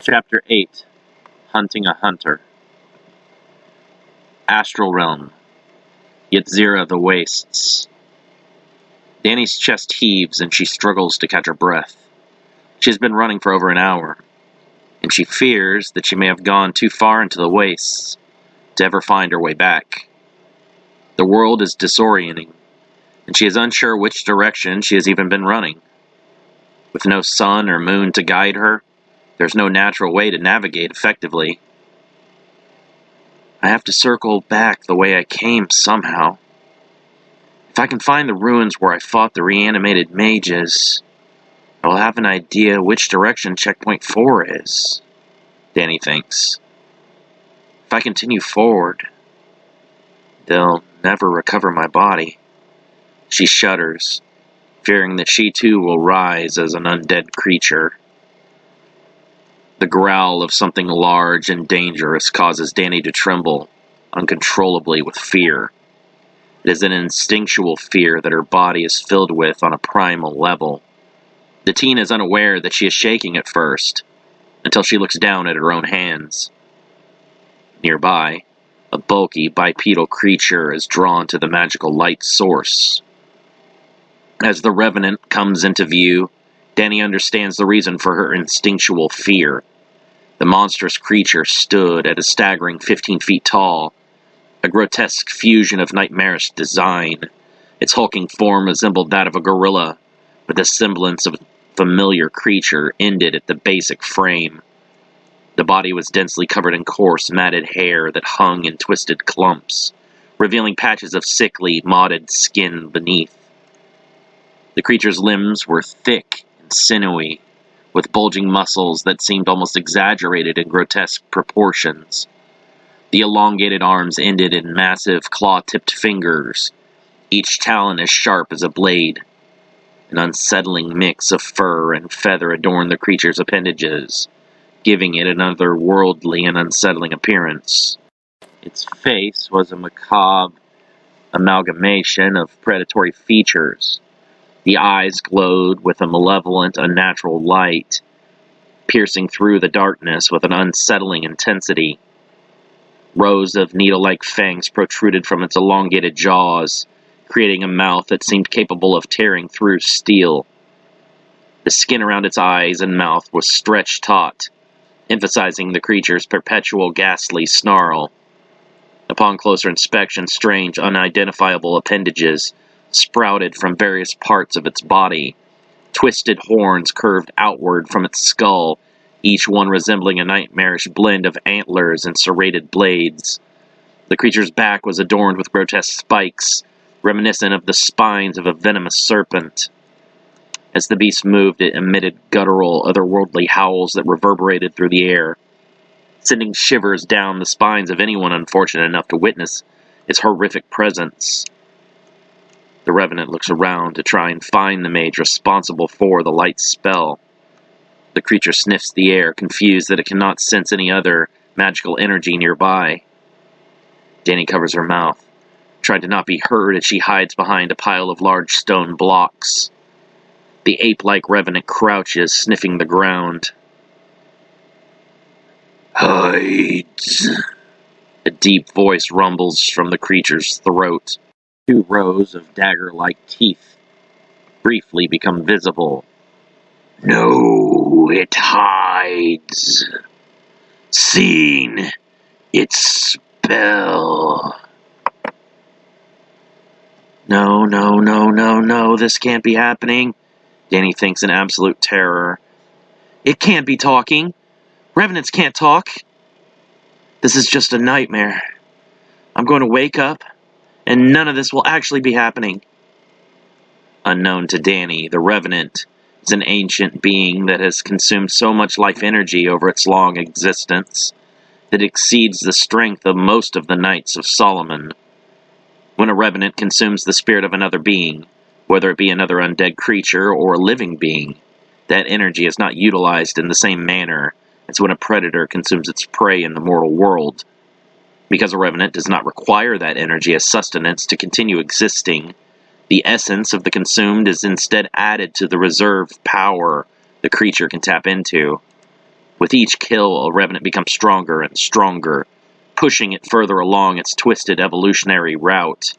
Chapter 8. Hunting a Hunter. Astral Realm. Yetzira the Wastes. Danny's chest heaves and she struggles to catch her breath. She has been running for over an hour, and she fears that she may have gone too far into the wastes to ever find her way back. The world is disorienting, and she is unsure which direction she has even been running. With no sun or moon to guide her, there's no natural way to navigate effectively. I have to circle back the way I came somehow. If I can find the ruins where I fought the reanimated mages, I will have an idea which direction checkpoint 4 is, Danny thinks. If I continue forward, they'll never recover my body. She shudders, fearing that she too will rise as an undead creature. The growl of something large and dangerous causes Danny to tremble uncontrollably with fear. It is an instinctual fear that her body is filled with on a primal level. The teen is unaware that she is shaking at first, until she looks down at her own hands. Nearby, a bulky bipedal creature is drawn to the magical light source. As the revenant comes into view, Danny understands the reason for her instinctual fear. The monstrous creature stood at a staggering 15 feet tall, a grotesque fusion of nightmarish design. Its hulking form resembled that of a gorilla, but the semblance of a familiar creature ended at the basic frame. The body was densely covered in coarse, matted hair that hung in twisted clumps, revealing patches of sickly, mottled skin beneath. The creature's limbs were thick and sinewy, with bulging muscles that seemed almost exaggerated in grotesque proportions. The elongated arms ended in massive claw-tipped fingers, each talon as sharp as a blade. An unsettling mix of fur and feather adorned the creature's appendages, giving it an otherworldly and unsettling appearance. Its face was a macabre amalgamation of predatory features. The eyes glowed with a malevolent, unnatural light, piercing through the darkness with an unsettling intensity. Rows of needle-like fangs protruded from its elongated jaws, creating a mouth that seemed capable of tearing through steel. The skin around its eyes and mouth was stretched taut, emphasizing the creature's perpetual ghastly snarl. Upon closer inspection, strange, unidentifiable appendages sprouted from various parts of its body. Twisted horns curved outward from its skull, each one resembling a nightmarish blend of antlers and serrated blades. The creature's back was adorned with grotesque spikes, reminiscent of the spines of a venomous serpent. As the beast moved, it emitted guttural, otherworldly howls that reverberated through the air, sending shivers down the spines of anyone unfortunate enough to witness its horrific presence. The Revenant looks around to try and find the mage responsible for the light spell. The creature sniffs the air, confused that it cannot sense any other magical energy nearby. Danny covers her mouth, trying to not be heard as she hides behind a pile of large stone blocks. The ape-like Revenant crouches, sniffing the ground. "Hides!" A deep voice rumbles from the creature's throat. 2 rows of dagger-like teeth briefly become visible. "No, it hides. Seen its spell." No, this can't be happening, Danny thinks in absolute terror. It can't be talking. Revenants can't talk. This is just a nightmare. I'm going to wake up, and none of this will actually be happening. Unknown to Danny, the Revenant is an ancient being that has consumed so much life energy over its long existence that it exceeds the strength of most of the Knights of Solomon. When a Revenant consumes the spirit of another being, whether it be another undead creature or a living being, that energy is not utilized in the same manner as when a predator consumes its prey in the mortal world. Because a Revenant does not require that energy as sustenance to continue existing, the essence of the consumed is instead added to the reserved power the creature can tap into. With each kill, a revenant becomes stronger and stronger, pushing it further along its twisted evolutionary route.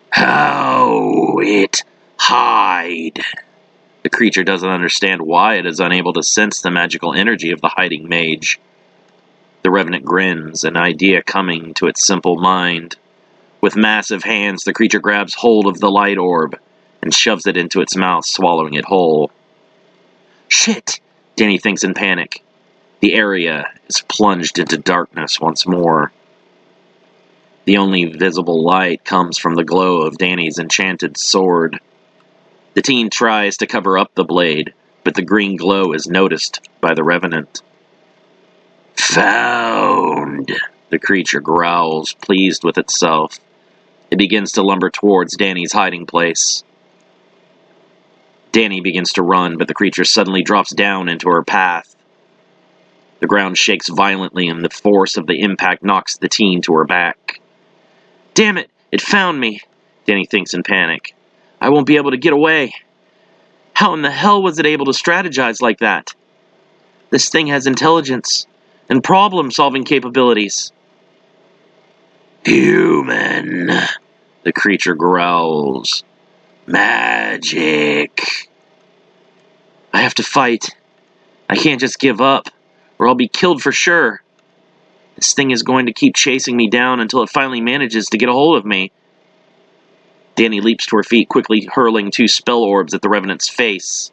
How it hide? The creature doesn't understand why it is unable to sense the magical energy of the hiding mage. The revenant grins, an idea coming to its simple mind. With massive hands, the creature grabs hold of the light orb and shoves it into its mouth, swallowing it whole. Shit! Danny thinks in panic. The area is plunged into darkness once more. The only visible light comes from the glow of Danny's enchanted sword. The teen tries to cover up the blade, but the green glow is noticed by the revenant. Found! The creature growls, pleased with itself. It begins to lumber towards Danny's hiding place. Danny begins to run, but the creature suddenly drops down into her path. The ground shakes violently, and the force of the impact knocks the teen to her back. Damn it! It found me! Danny thinks in panic. I won't be able to get away. How in the hell was it able to strategize like that? This thing has intelligence and problem-solving capabilities. Human, the creature growls. Magic. I have to fight. I can't just give up, or I'll be killed for sure. This thing is going to keep chasing me down until it finally manages to get a hold of me. Danny leaps to her feet, quickly hurling 2 spell orbs at the revenant's face.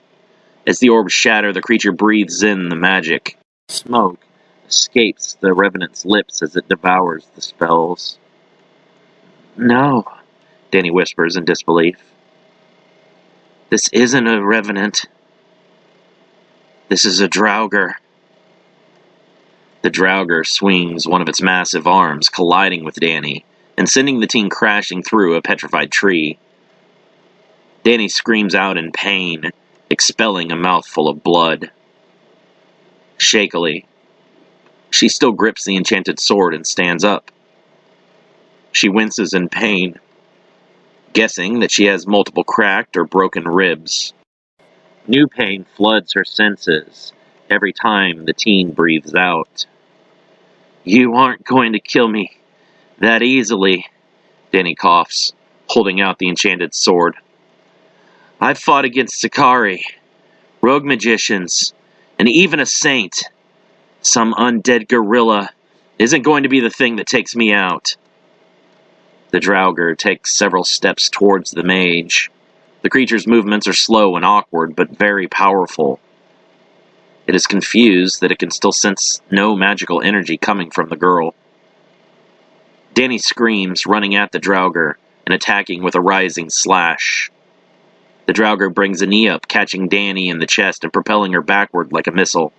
As the orbs shatter, the creature breathes in the magic. Smoke escapes the revenant's lips as it devours the spells. No, Danny whispers in disbelief. This isn't a revenant. This is a draugr. The draugr swings one of its massive arms, colliding with Danny, and sending the teen crashing through a petrified tree. Danny screams out in pain, expelling a mouthful of blood. Shakily, she still grips the enchanted sword and stands up. She winces in pain, guessing that she has multiple cracked or broken ribs. New pain floods her senses every time the teen breathes out. You aren't going to kill me that easily, Danny coughs, holding out the enchanted sword. I've fought against Sicarii, rogue magicians, and even a saint. Some undead gorilla isn't going to be the thing that takes me out. The draugr takes several steps towards the mage. The creature's movements are slow and awkward, but very powerful. It is confused that it can still sense no magical energy coming from the girl. Danny screams, running at the draugr and attacking with a rising slash. The draugr brings a knee up, catching Danny in the chest and propelling her backward like a missile.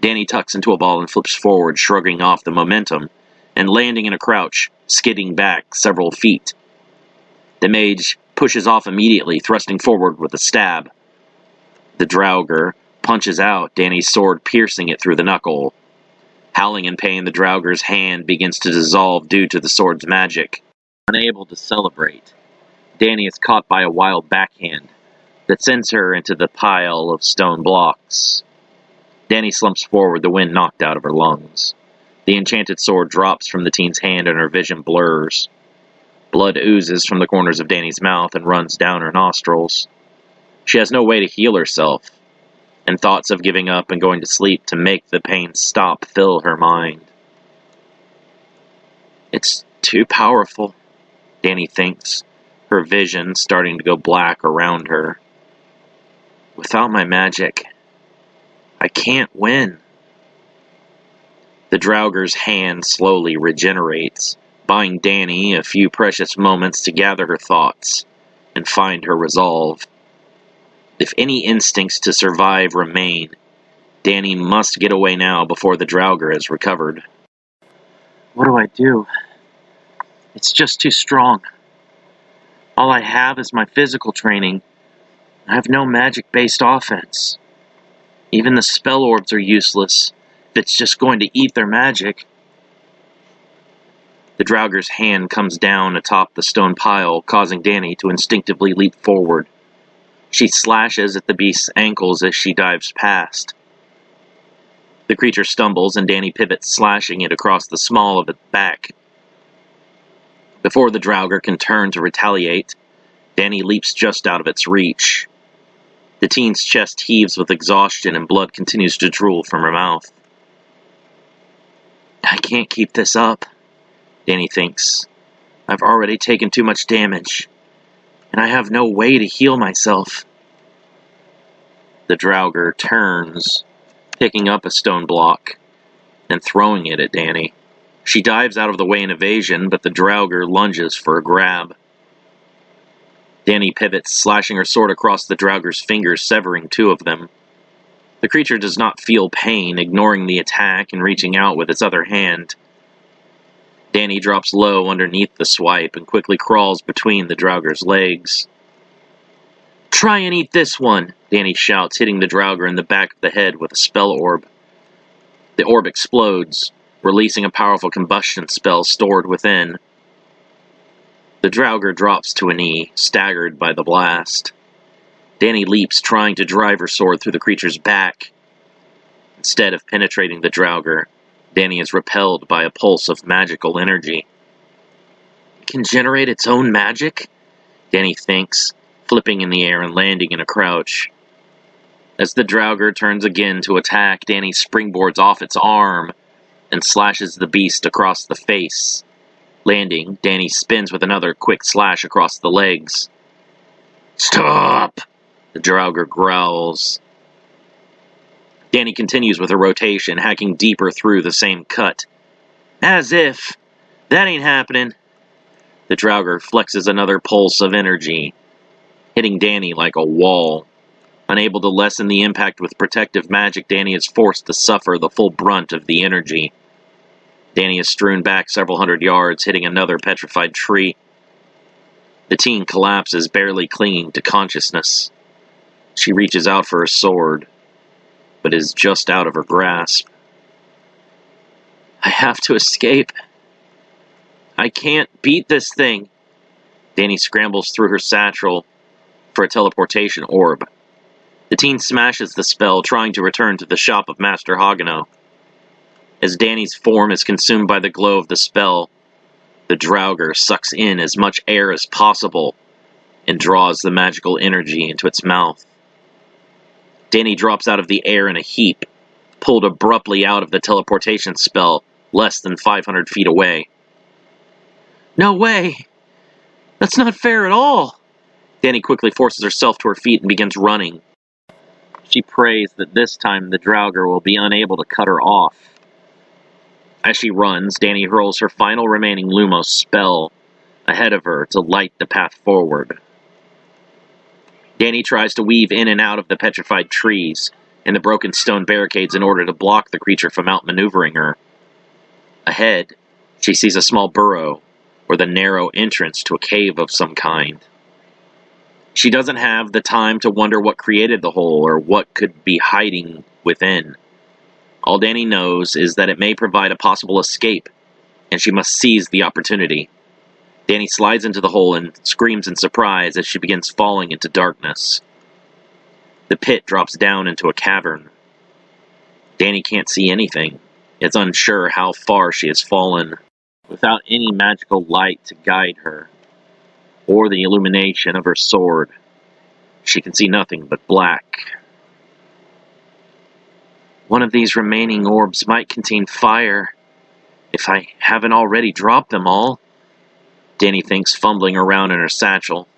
Danny tucks into a ball and flips forward, shrugging off the momentum, and landing in a crouch, skidding back several feet. The mage pushes off immediately, thrusting forward with a stab. The draugr punches out, Danny's sword piercing it through the knuckle. Howling in pain, the draugr's hand begins to dissolve due to the sword's magic. Unable to celebrate, Danny is caught by a wild backhand that sends her into the pile of stone blocks. Danny slumps forward, the wind knocked out of her lungs. The enchanted sword drops from the teen's hand and her vision blurs. Blood oozes from the corners of Danny's mouth and runs down her nostrils. She has no way to heal herself, and thoughts of giving up and going to sleep to make the pain stop fill her mind. It's too powerful, Danny thinks, her vision starting to go black around her. Without my magic, I can't win. The draugr's hand slowly regenerates, buying Danny a few precious moments to gather her thoughts and find her resolve. If any instincts to survive remain, Danny must get away now before the draugr is recovered. What do I do? It's just too strong. All I have is my physical training. I have no magic-based offense. Even the spell orbs are useless if it's just going to eat their magic. The draugr's hand comes down atop the stone pile, causing Danny to instinctively leap forward. She slashes at the beast's ankles as she dives past. The creature stumbles, and Danny pivots, slashing it across the small of its back. Before the Draugr can turn to retaliate, Danny leaps just out of its reach. The teen's chest heaves with exhaustion, and blood continues to drool from her mouth. I can't keep this up, Danny thinks. I've already taken too much damage, and I have no way to heal myself. The Draugr turns, picking up a stone block and throwing it at Danny. She dives out of the way in evasion, but the Draugr lunges for a grab. Danny pivots, slashing her sword across the Draugr's fingers, severing two of them. The creature does not feel pain, ignoring the attack and reaching out with its other hand. Danny drops low underneath the swipe and quickly crawls between the Draugr's legs. Try and eat this one, Danny shouts, hitting the Draugr in the back of the head with a spell orb. The orb explodes, releasing a powerful combustion spell stored within. The Draugr drops to a knee, staggered by the blast. Danny leaps, trying to drive her sword through the creature's back. Instead of penetrating the Draugr, Danny is repelled by a pulse of magical energy. It can generate its own magic? Danny thinks, flipping in the air and landing in a crouch. As the Draugr turns again to attack, Danny springboards off its arm and slashes the beast across the face. Landing, Danny spins with another quick slash across the legs. Stop! The Draugr growls. Danny continues with her rotation, hacking deeper through the same cut. As if. That ain't happening. The Draugr flexes another pulse of energy, hitting Danny like a wall. Unable to lessen the impact with protective magic, Danny is forced to suffer the full brunt of the energy. Danny is strewn back several hundred yards, hitting another petrified tree. The teen collapses, barely clinging to consciousness. She reaches out for her sword, but is just out of her grasp. I have to escape. I can't beat this thing. Danny scrambles through her satchel for a teleportation orb. The teen smashes the spell, trying to return to the shop of Master Hagano. As Danny's form is consumed by the glow of the spell, the Draugr sucks in as much air as possible and draws the magical energy into its mouth. Danny drops out of the air in a heap, pulled abruptly out of the teleportation spell less than 500 feet away. No way! That's not fair at all! Danny quickly forces herself to her feet and begins running. She prays that this time the Draugr will be unable to cut her off. As she runs, Danny hurls her final remaining Lumos spell ahead of her to light the path forward. Danny tries to weave in and out of the petrified trees and the broken stone barricades in order to block the creature from outmaneuvering her. Ahead, she sees a small burrow or the narrow entrance to a cave of some kind. She doesn't have the time to wonder what created the hole or what could be hiding within. All Danny knows is that it may provide a possible escape, and she must seize the opportunity. Danny slides into the hole and screams in surprise as she begins falling into darkness. The pit drops down into a cavern. Danny can't see anything. It's unsure how far she has fallen. Without any magical light to guide her, or the illumination of her sword, she can see nothing but black. One of these remaining orbs might contain fire, if I haven't already dropped them all, Danny thinks, fumbling around in her satchel.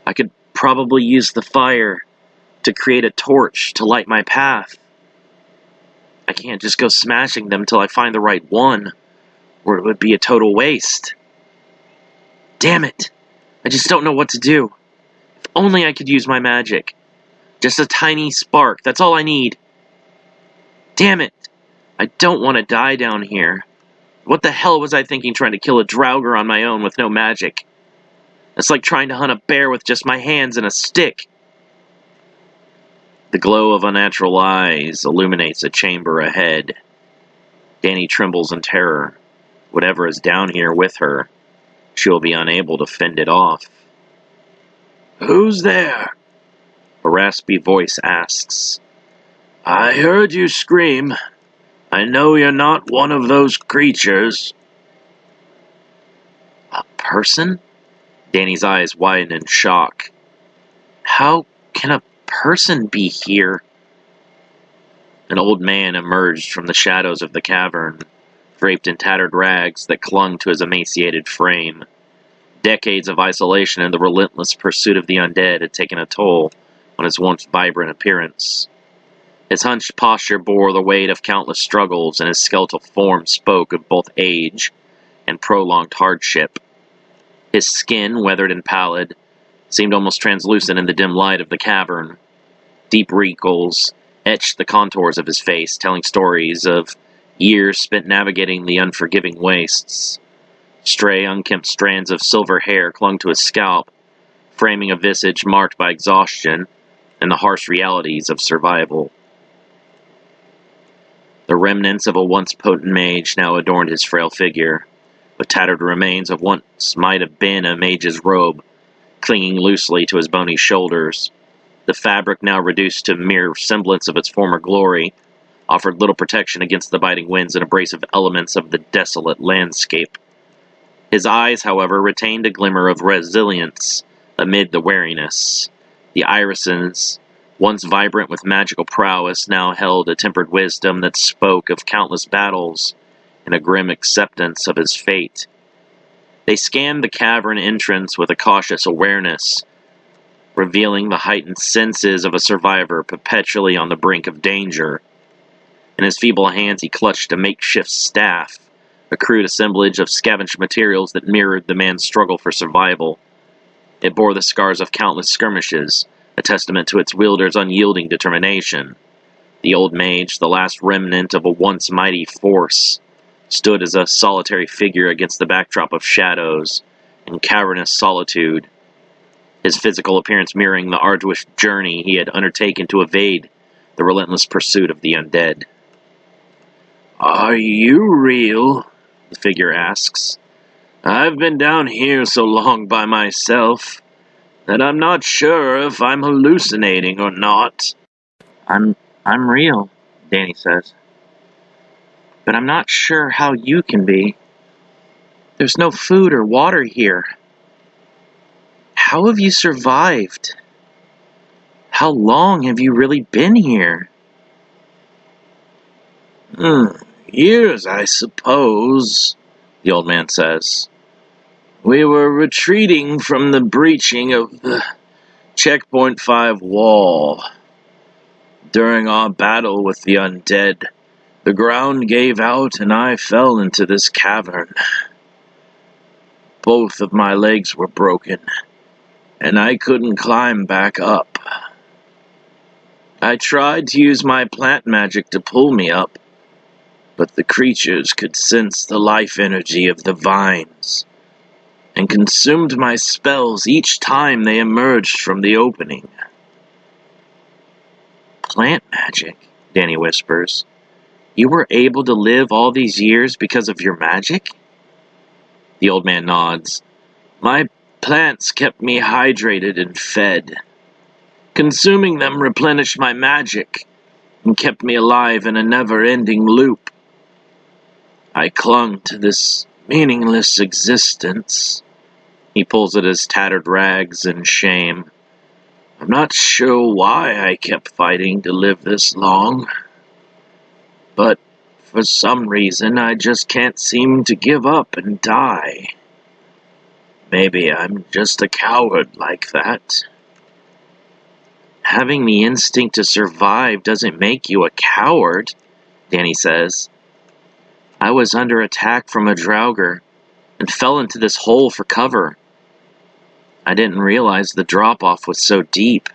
I could probably use the fire to create a torch to light my path. I can't just go smashing them till I find the right one, or it would be a total waste. Damn it! I just don't know what to do. If only I could use my magic. Just a tiny spark, that's all I need. Damn it! I don't want to die down here. What the hell was I thinking trying to kill a Draugr on my own with no magic? It's like trying to hunt a bear with just my hands and a stick. The glow of unnatural eyes illuminates a chamber ahead. Danny trembles in terror. Whatever is down here with her, she will be unable to fend it off. Who's there? A raspy voice asks. I heard you scream. I know you're not one of those creatures. A person? Danny's eyes widened in shock. How can a person be here? An old man emerged from the shadows of the cavern, draped in tattered rags that clung to his emaciated frame. Decades of isolation and the relentless pursuit of the undead had taken a toll on his once vibrant appearance. His hunched posture bore the weight of countless struggles, and his skeletal form spoke of both age and prolonged hardship. His skin, weathered and pallid, seemed almost translucent in the dim light of the cavern. Deep wrinkles etched the contours of his face, telling stories of years spent navigating the unforgiving wastes. Stray, unkempt strands of silver hair clung to his scalp, framing a visage marked by exhaustion and the harsh realities of survival. The remnants of a once potent mage now adorned his frail figure, with tattered remains of what might have been a mage's robe clinging loosely to his bony shoulders. The fabric, now reduced to mere semblance of its former glory, offered little protection against the biting winds and abrasive elements of the desolate landscape. His eyes, however, retained a glimmer of resilience amid the weariness. The irises, once vibrant with magical prowess, now held a tempered wisdom that spoke of countless battles and a grim acceptance of his fate. They scanned the cavern entrance with a cautious awareness, revealing the heightened senses of a survivor perpetually on the brink of danger. In his feeble hands he clutched a makeshift staff, a crude assemblage of scavenged materials that mirrored the man's struggle for survival. It bore the scars of countless skirmishes, a testament to its wielder's unyielding determination. The old mage, the last remnant of a once mighty force, stood as a solitary figure against the backdrop of shadows and cavernous solitude, his physical appearance mirroring the arduous journey he had undertaken to evade the relentless pursuit of the undead. "Are you real?" the figure asks. "I've been down here so long by myself that I'm not sure if I'm hallucinating or not." I'm real," Danny says. "But I'm not sure how you can be. There's no food or water here. How have you survived? How long have you really been here?" Years, I suppose," the old man says. "We were retreating from the breaching of the Checkpoint 5 wall. During our battle with the undead, the ground gave out and I fell into this cavern. Both of my legs were broken, and I couldn't climb back up. I tried to use my plant magic to pull me up, but the creatures could sense the life energy of the vines and consumed my spells each time they emerged from the opening." "Plant magic," Danny whispers. "You were able to live all these years because of your magic?" The old man nods. "My plants kept me hydrated and fed. Consuming them replenished my magic and kept me alive in a never-ending loop. I clung to this meaningless existence." He pulls at his tattered rags in shame. "I'm not sure why I kept fighting to live this long, but for some reason I just can't seem to give up and die. Maybe I'm just a coward like that." "Having the instinct to survive doesn't make you a coward," Danny says. "I was under attack from a Draugr and fell into this hole for cover. I didn't realize the drop-off was so deep."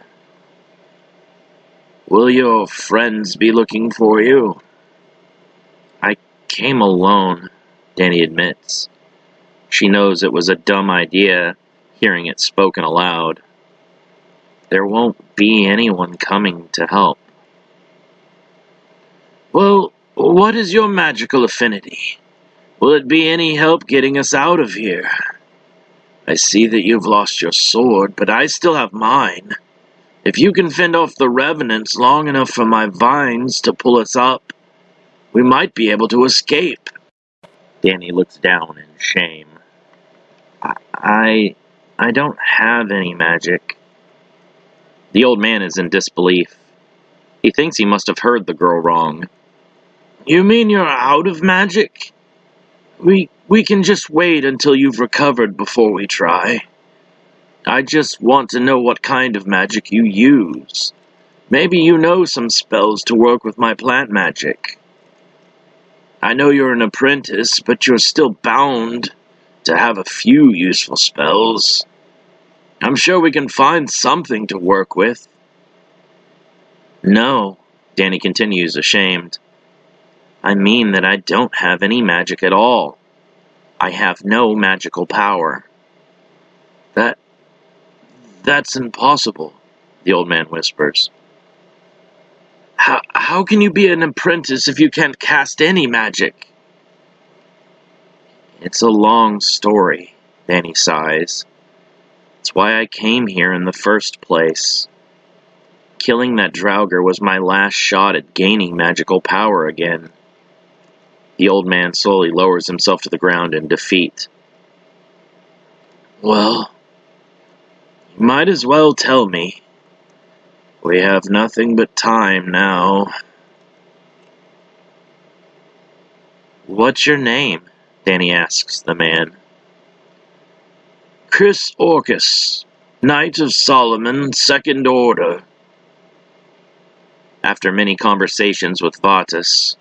"Will your friends be looking for you?" "I came alone," Danny admits. She knows it was a dumb idea, hearing it spoken aloud. There won't be anyone coming to help. "Well, what is your magical affinity? Will it be any help getting us out of here? I see that you've lost your sword, but I still have mine. If you can fend off the revenants long enough for my vines to pull us up, we might be able to escape. Danny looks down in shame. I don't have any magic. The old man is in disbelief. He thinks he must have heard the girl wrong. You mean you're out of magic? We can just wait until you've recovered before we try. I just want to know what kind of magic you use. Maybe you know some spells to work with my plant magic. I know you're an apprentice, but you're still bound to have a few useful spells. I'm sure we can find something to work with. No, Danny continues, ashamed. I mean that I don't have any magic at all. I have no magical power. That's impossible, the old man whispers. How can you be an apprentice if you can't cast any magic? It's a long story, Danny sighs. It's why I came here in the first place. Killing that Draugr was my last shot at gaining magical power again. The old man slowly lowers himself to the ground in defeat. Well, you might as well tell me. We have nothing but time now. What's your name? Danny asks the man. Chris Orcus, Knight of Solomon, Second Order. After many conversations with Vatus,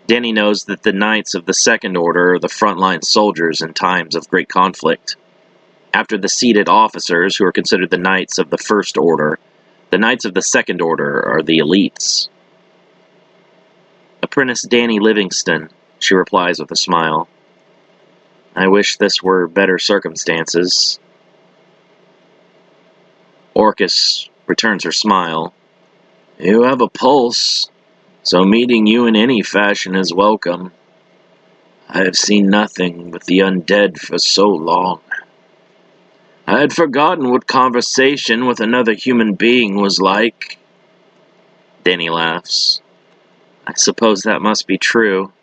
Danny knows that the Knights of the Second Order are the frontline soldiers in times of great conflict. After the seated officers, who are considered the Knights of the First Order, the Knights of the Second Order are the elites. Apprentice Danny Livingston, she replies with a smile. I wish this were better circumstances. Orcus returns her smile. You have a pulse, so meeting you in any fashion is welcome. I have seen nothing but the undead for so long. I had forgotten what conversation with another human being was like. Danny laughs. I suppose that must be true.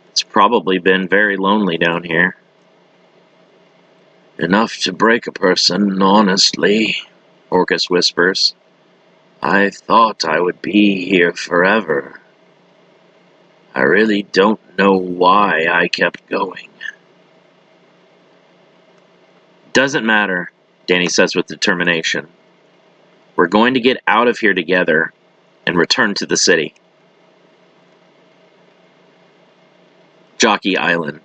It's probably been very lonely down here. Enough to break a person, honestly, Orcus whispers. I thought I would be here forever. I really don't know why I kept going. Doesn't matter, Danny says with determination. We're going to get out of here together and return to the city. Jockey Island.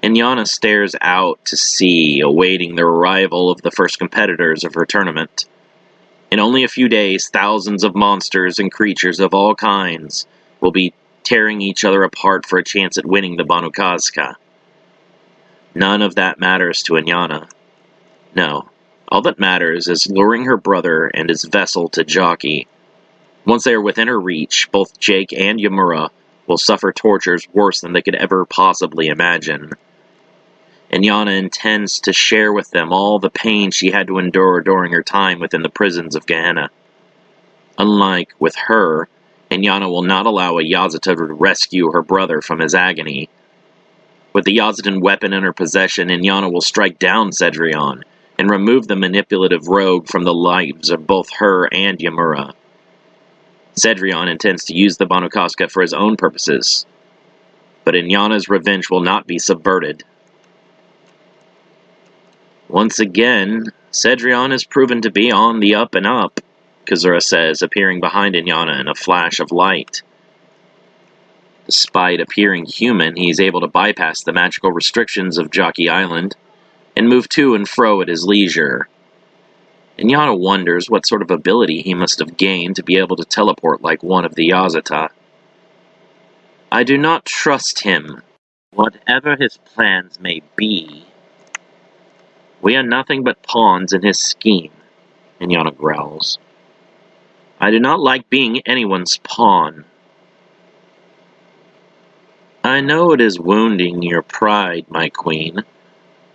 Inyana stares out to sea, awaiting the arrival of the first competitors of her tournament. In only a few days, thousands of monsters and creatures of all kinds will be tearing each other apart for a chance at winning the Banukazka. None of that matters to Inyana. No, all that matters is luring her brother and his vessel to Jockey. Once they are within her reach, both Jake and Yamura will suffer tortures worse than they could ever possibly imagine. Inyana intends to share with them all the pain she had to endure during her time within the prisons of Gehenna. Unlike with her, Inyana will not allow a Yazita to rescue her brother from his agony. With the Yazitan weapon in her possession, Inyana will strike down Cedrion and remove the manipulative rogue from the lives of both her and Yamura. Cedrion intends to use the Banukazka for his own purposes, but Inyana's revenge will not be subverted. Once again, Cedrion is proven to be on the up and up, Kazura says, appearing behind Inyana in a flash of light. Despite appearing human, he is able to bypass the magical restrictions of Jockey Island and move to and fro at his leisure. Inyana wonders what sort of ability he must have gained to be able to teleport like one of the Yazita. I do not trust him, whatever his plans may be. We are nothing but pawns in his scheme, Inyana growls. I do not like being anyone's pawn. I know it is wounding your pride, my queen,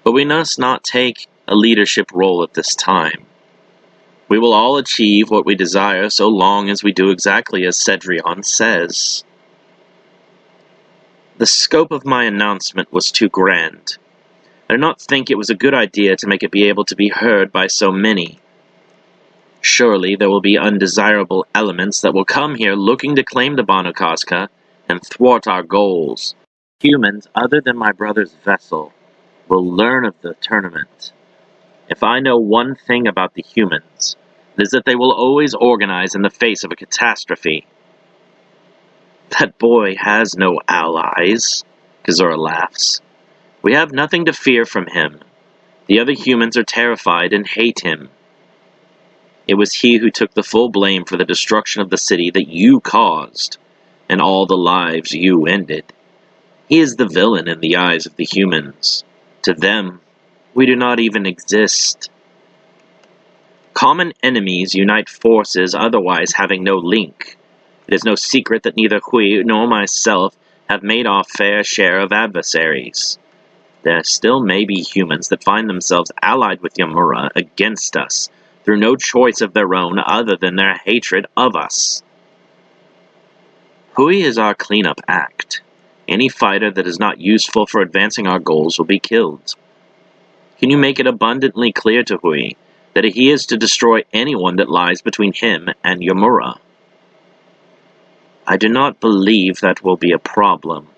but we must not take a leadership role at this time. We will all achieve what we desire so long as we do exactly as Cedrion says. The scope of my announcement was too grand. I do not think it was a good idea to make it be able to be heard by so many. Surely there will be undesirable elements that will come here looking to claim the Banu Kazka and thwart our goals. Humans other than my brother's vessel will learn of the tournament. If I know one thing about the humans, it is that they will always organize in the face of a catastrophe. That boy has no allies, Kazura laughs. We have nothing to fear from him. The other humans are terrified and hate him. It was he who took the full blame for the destruction of the city that you caused, and all the lives you ended. He is the villain in the eyes of the humans. To them, we do not even exist. Common enemies unite forces otherwise having no link. It is no secret that neither Hui nor myself have made our fair share of adversaries. There still may be humans that find themselves allied with Yamura against us, through no choice of their own other than their hatred of us. Hui is our cleanup act. Any fighter that is not useful for advancing our goals will be killed. Can you make it abundantly clear to Hui that he is to destroy anyone that lies between him and Yamura? I do not believe that will be a problem.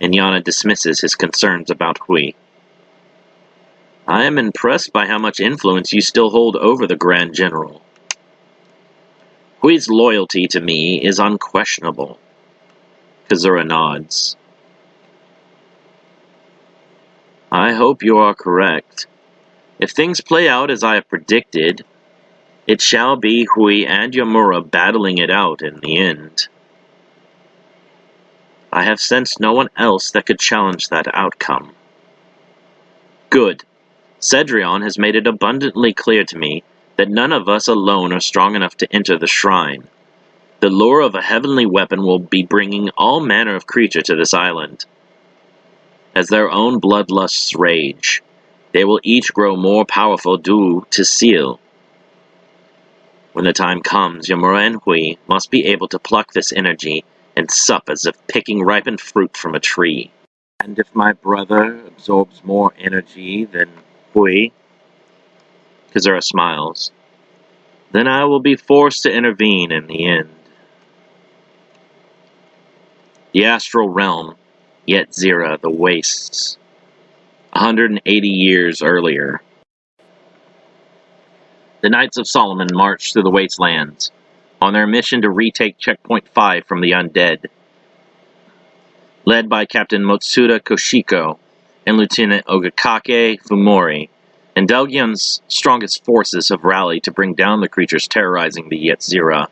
Inyana dismisses his concerns about Hui. I am impressed by how much influence you still hold over the Grand General. Hui's loyalty to me is unquestionable. Kazura nods. I hope you are correct. If things play out as I have predicted, it shall be Hui and Yamura battling it out in the end. I have sensed no one else that could challenge that outcome. Good. Cedrion has made it abundantly clear to me that none of us alone are strong enough to enter the shrine. The lure of a heavenly weapon will be bringing all manner of creature to this island. As their own bloodlusts rage, they will each grow more powerful due to Seal. When the time comes, Yamura and Hui must be able to pluck this energy and sup as if picking ripened fruit from a tree. And if my brother absorbs more energy than Hui, Kazura smiles, then I will be forced to intervene in the end. The astral realm, Yetzira, the Wastes. 180 years earlier. The Knights of Solomon marched through the wastelands, on their mission to retake Checkpoint 5 from the undead. Led by Captain Motsuda Koshiko and Lieutenant Ogakake Fumori, Endelgion's strongest forces have rallied to bring down the creatures terrorizing the Yetzira.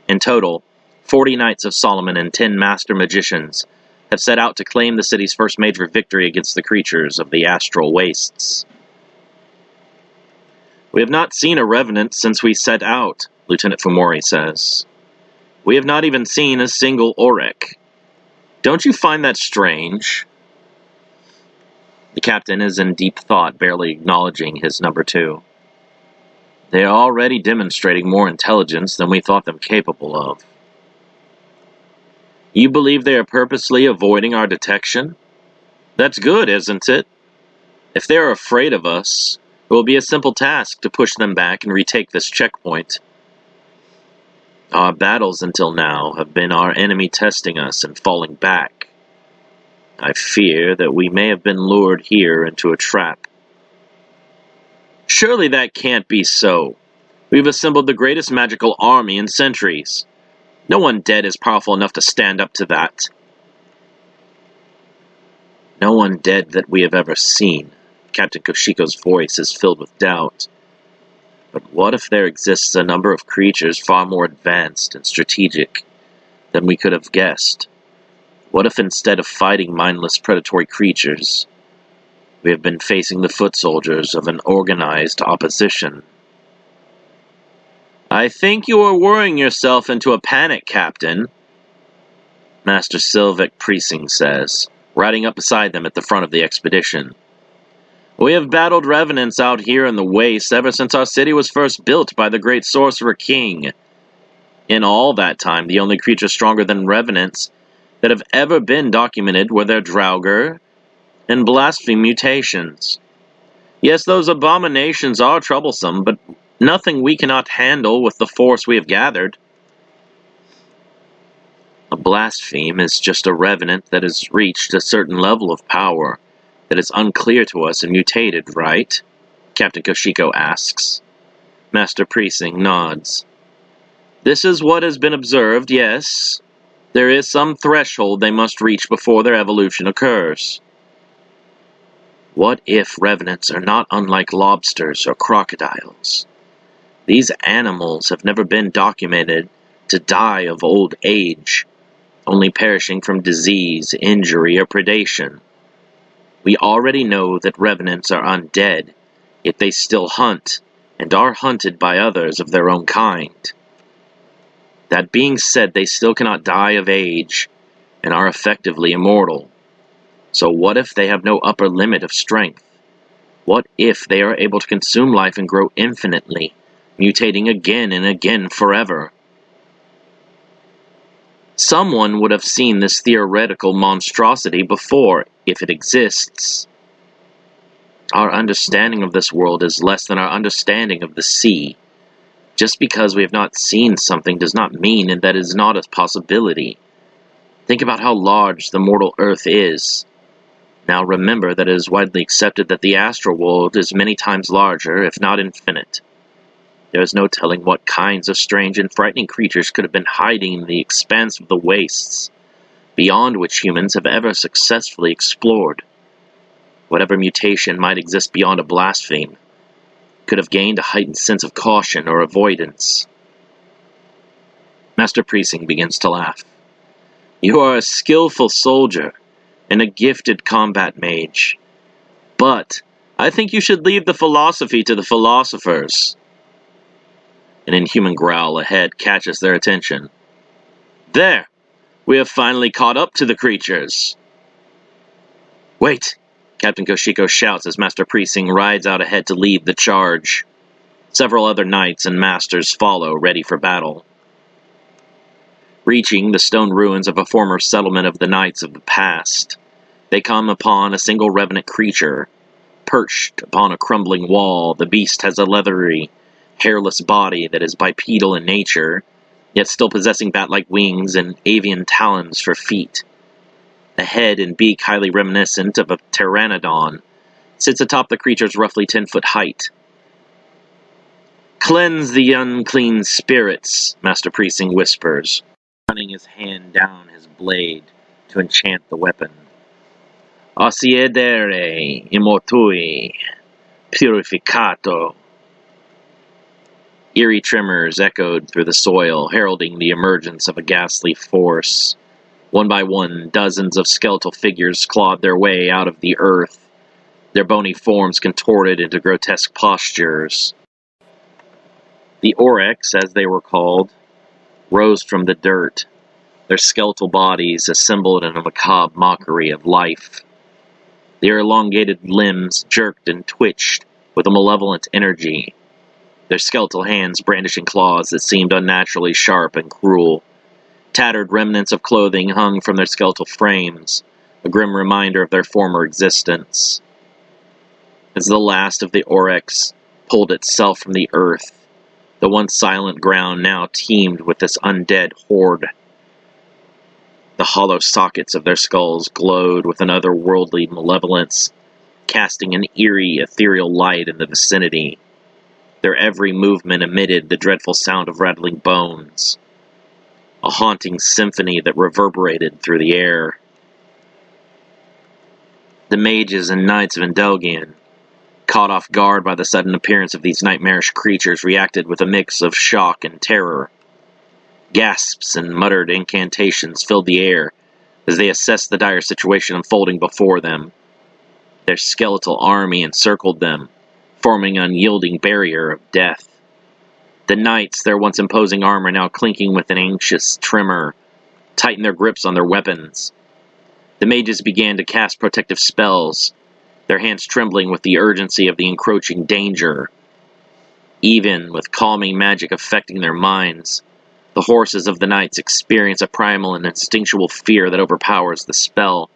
In total, 40 Knights of Solomon and 10 Master Magicians have set out to claim the city's first major victory against the creatures of the Astral Wastes. We have not seen a revenant since we set out, Lieutenant Fumori says. We have not even seen a single Auric. Don't you find that strange? The captain is in deep thought, barely acknowledging his number two. They are already demonstrating more intelligence than we thought them capable of. You believe they are purposely avoiding our detection? That's good, isn't it? If they are afraid of us, it will be a simple task to push them back and retake this checkpoint. Our battles until now have been our enemy testing us and falling back. I fear that we may have been lured here into a trap. Surely that can't be so. We've assembled the greatest magical army in centuries. No one dead is powerful enough to stand up to that. No one dead that we have ever seen. Captain Koshiko's voice is filled with doubt. But what if there exists a number of creatures far more advanced and strategic than we could have guessed? What if instead of fighting mindless predatory creatures, we have been facing the foot soldiers of an organized opposition? I think you are worrying yourself into a panic, Captain, Master Sylvic Precinct says, riding up beside them at the front of the expedition. We have battled revenants out here in the waste ever since our city was first built by the great sorcerer king. In all that time, the only creature stronger than revenants that have ever been documented were their Draugr and blaspheme mutations. Yes, those abominations are troublesome, but nothing we cannot handle with the force we have gathered. A blaspheme is just a revenant that has reached a certain level of power that is unclear to us and mutated, right? Captain Koshiko asks. Master Precinct nods. This is what has been observed, yes. There is some threshold they must reach before their evolution occurs. What if revenants are not unlike lobsters or crocodiles? These animals have never been documented to die of old age, only perishing from disease, injury, or predation. We already know that revenants are undead, yet they still hunt, and are hunted by others of their own kind. That being said, they still cannot die of age, and are effectively immortal. So what if they have no upper limit of strength? What if they are able to consume life and grow infinitely, mutating again and again forever? Someone would have seen this theoretical monstrosity before, if it exists. Our understanding of this world is less than our understanding of the sea. Just because we have not seen something does not mean that it is not a possibility. Think about how large the mortal Earth is. Now remember that it is widely accepted that the astral world is many times larger, if not infinite. There is no telling what kinds of strange and frightening creatures could have been hiding in the expanse of the wastes, beyond which humans have ever successfully explored. Whatever mutation might exist beyond a blaspheme could have gained a heightened sense of caution or avoidance. Master Precinct begins to laugh. You are a skillful soldier and a gifted combat mage, but I think you should leave the philosophy to the philosophers. An inhuman growl ahead catches their attention. There! We have finally caught up to the creatures! Wait! Captain Koshiko shouts as Master Precinct rides out ahead to lead the charge. Several other knights and masters follow, ready for battle. Reaching the stone ruins of a former settlement of the knights of the past, they come upon a single revenant creature. Perched upon a crumbling wall, the beast has a leathery, hairless body that is bipedal in nature, yet still possessing bat-like wings and avian talons for feet. A head and beak highly reminiscent of a pteranodon sits atop the creature's roughly 10-foot height. Cleanse the unclean spirits, Master Precinct whispers, running his hand down his blade to enchant the weapon. Osiedere immortui purificato. Eerie tremors echoed through the soil, heralding the emergence of a ghastly force. One by one, dozens of skeletal figures clawed their way out of the earth, their bony forms contorted into grotesque postures. The Oryx, as they were called, rose from the dirt, their skeletal bodies assembled in a macabre mockery of life. Their elongated limbs jerked and twitched with a malevolent energy, their skeletal hands brandishing claws that seemed unnaturally sharp and cruel. Tattered remnants of clothing hung from their skeletal frames, a grim reminder of their former existence. As the last of the Oryx pulled itself from the earth, the once silent ground now teemed with this undead horde. The hollow sockets of their skulls glowed with an otherworldly malevolence, casting an eerie, ethereal light in the vicinity. Their every movement emitted the dreadful sound of rattling bones, a haunting symphony that reverberated through the air. The mages and knights of Endelgian, caught off guard by the sudden appearance of these nightmarish creatures, reacted with a mix of shock and terror. Gasps and muttered incantations filled the air as they assessed the dire situation unfolding before them. Their skeletal army encircled them, forming an unyielding barrier of death. The knights, their once imposing armor now clinking with an anxious tremor, tightened their grips on their weapons. The mages began to cast protective spells, their hands trembling with the urgency of the encroaching danger. Even with calming magic affecting their minds, The horses of the knights experience a primal and instinctual fear that overpowers the spell.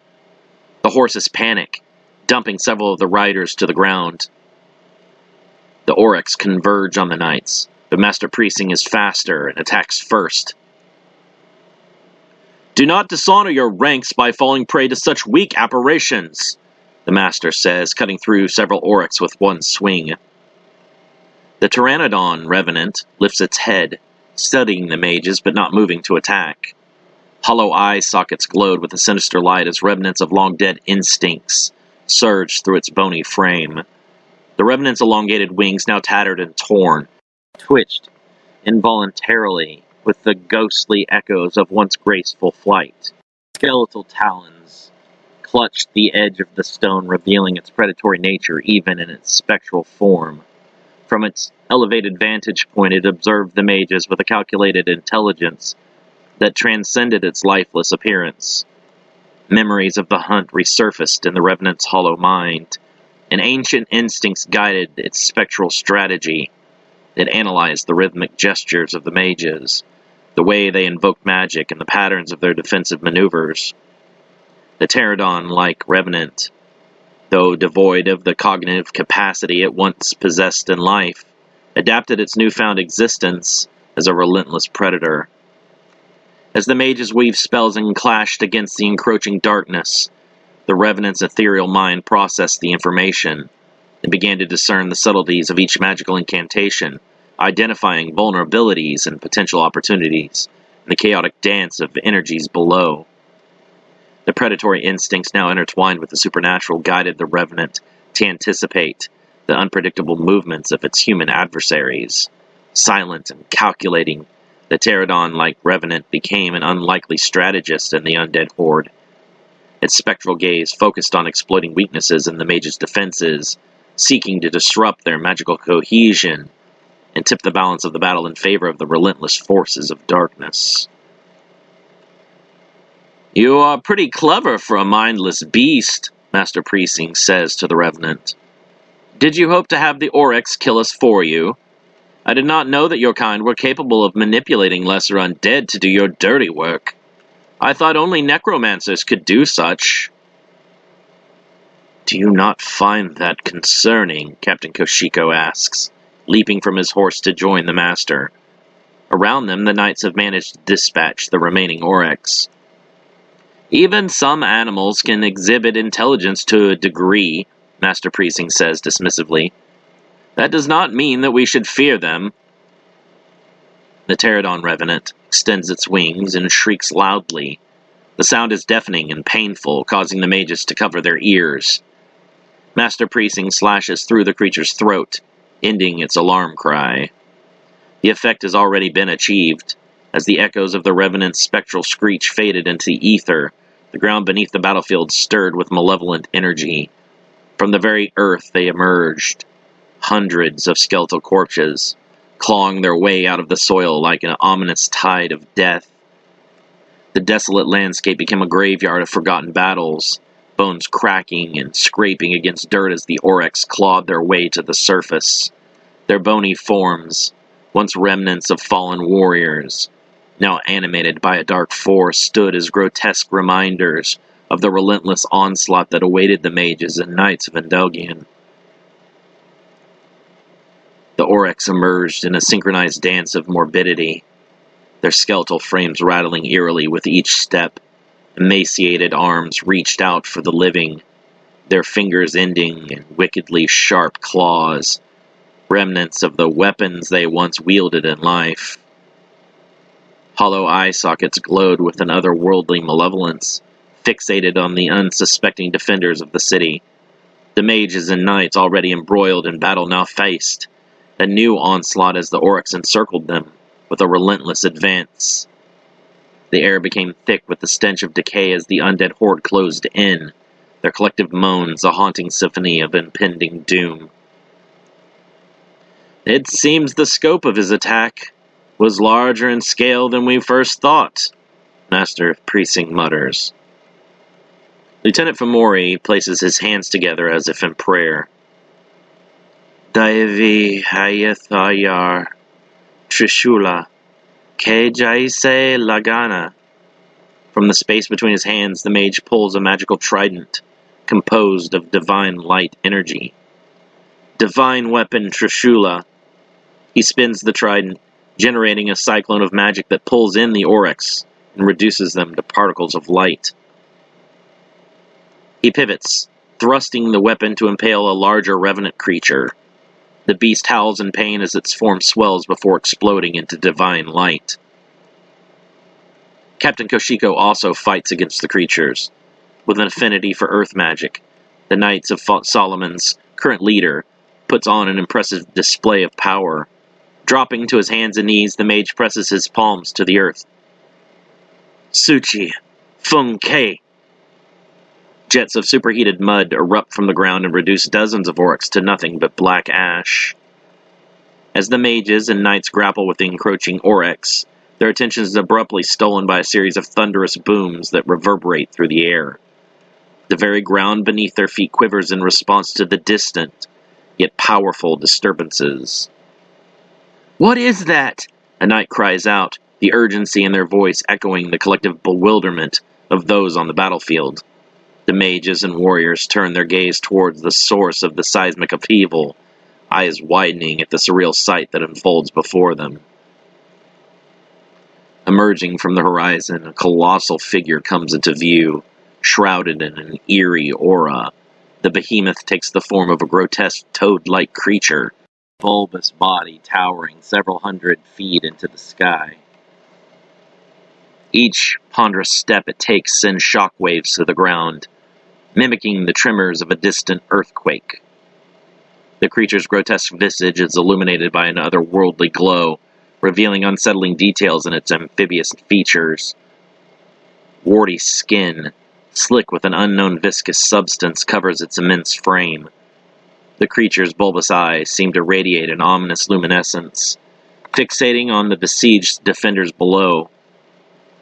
The horses panic, dumping several of the riders to the ground. The Oryx converge on the knights, but Master Priesting is faster and attacks first. "Do not dishonor your ranks by falling prey to such weak apparitions," the Master says, cutting through several Oryx with one swing. The Pteranodon Revenant lifts its head, studying the mages but not moving to attack. Hollow eye sockets glowed with a sinister light as remnants of long-dead instincts surged through its bony frame. The Revenant's elongated wings, now tattered and torn, twitched involuntarily with the ghostly echoes of once graceful flight. Skeletal talons clutched the edge of the stone, revealing its predatory nature even in its spectral form. From its elevated vantage point, it observed the mages with a calculated intelligence that transcended its lifeless appearance. Memories of the hunt resurfaced in the Revenant's hollow mind, and ancient instincts guided its spectral strategy. It analyzed the rhythmic gestures of the mages, the way they invoked magic, and the patterns of their defensive maneuvers. The pterodon-like Revenant, though devoid of the cognitive capacity it once possessed in life, adapted its newfound existence as a relentless predator. As the mages weaved spells and clashed against the encroaching darkness, the Revenant's ethereal mind processed the information and began to discern the subtleties of each magical incantation, identifying vulnerabilities and potential opportunities in the chaotic dance of energies below. The predatory instincts now intertwined with the supernatural guided the Revenant to anticipate the unpredictable movements of its human adversaries. Silent and calculating, the pterodon-like Revenant became an unlikely strategist in the undead horde. Its spectral gaze focused on exploiting weaknesses in the mages' defenses, seeking to disrupt their magical cohesion and tip the balance of the battle in favor of the relentless forces of darkness. "You are pretty clever for a mindless beast," Master Priesting says to the Revenant. "Did you hope to have the Oryx kill us for you? I did not know that your kind were capable of manipulating lesser undead to do your dirty work. I thought only necromancers could do such." "Do you not find that concerning?" Captain Koshiko asks, leaping from his horse to join the Master. Around them, the knights have managed to dispatch the remaining Oryx. "Even some animals can exhibit intelligence to a degree," Master Priesting says dismissively. "That does not mean that we should fear them." The pterodon Revenant extends its wings and shrieks loudly. The sound is deafening and painful, causing the mages to cover their ears. Master Priesting slashes through the creature's throat, ending its alarm cry. The effect has already been achieved. As the echoes of the Revenant's spectral screech faded into the ether, the ground beneath the battlefield stirred with malevolent energy. From the very earth they emerged, hundreds of skeletal corpses, clawing their way out of the soil like an ominous tide of death. The desolate landscape became a graveyard of forgotten battles, bones cracking and scraping against dirt as the Oryx clawed their way to the surface. Their bony forms, once remnants of fallen warriors, now animated by a dark force, stood as grotesque reminders of the relentless onslaught that awaited the mages and knights of Endelgian. The Oryx emerged in a synchronized dance of morbidity, their skeletal frames rattling eerily with each step. Emaciated arms reached out for the living, their fingers ending in wickedly sharp claws, remnants of the weapons they once wielded in life. Hollow eye sockets glowed with an otherworldly malevolence, fixated on the unsuspecting defenders of the city. The mages and knights, already embroiled in battle, now faced a new onslaught as the Oryx encircled them with a relentless advance. The air became thick with the stench of decay as the undead horde closed in, their collective moans a haunting symphony of impending doom. "It seems the scope of his attack was larger in scale than we first thought," Master Priesting mutters. Lieutenant Fomori places his hands together as if in prayer. "Daivi Hayathayar Trishula Que jaise lagana. From the space between his hands, the mage pulls a magical trident, composed of divine light energy. Divine weapon Trishula. He spins the trident, generating a cyclone of magic that pulls in the Oryx and reduces them to particles of light. He pivots, thrusting the weapon to impale a larger revenant creature. The beast howls in pain as its form swells before exploding into divine light. Captain Koshiko also fights against the creatures. With an affinity for earth magic, the Knights of Solomon's current leader puts on an impressive display of power. Dropping to his hands and knees, the mage presses his palms to the earth. Suchi, Feng Kei. Jets of superheated mud erupt from the ground and reduce dozens of orcs to nothing but black ash. As the mages and knights grapple with the encroaching oryx, their attention is abruptly stolen by a series of thunderous booms that reverberate through the air. The very ground beneath their feet quivers in response to the distant, yet powerful disturbances. "What is that?" a knight cries out, the urgency in their voice echoing the collective bewilderment of those on the battlefield. The mages and warriors turn their gaze towards the source of the seismic upheaval, eyes widening at the surreal sight that unfolds before them. Emerging from the horizon, a colossal figure comes into view, shrouded in an eerie aura. The behemoth takes the form of a grotesque toad-like creature, bulbous body towering several hundred feet into the sky. Each ponderous step it takes sends shockwaves to the ground, mimicking the tremors of a distant earthquake. The creature's grotesque visage is illuminated by an otherworldly glow, revealing unsettling details in its amphibious features. Warty skin, slick with an unknown viscous substance, covers its immense frame. The creature's bulbous eyes seem to radiate an ominous luminescence, fixating on the besieged defenders below.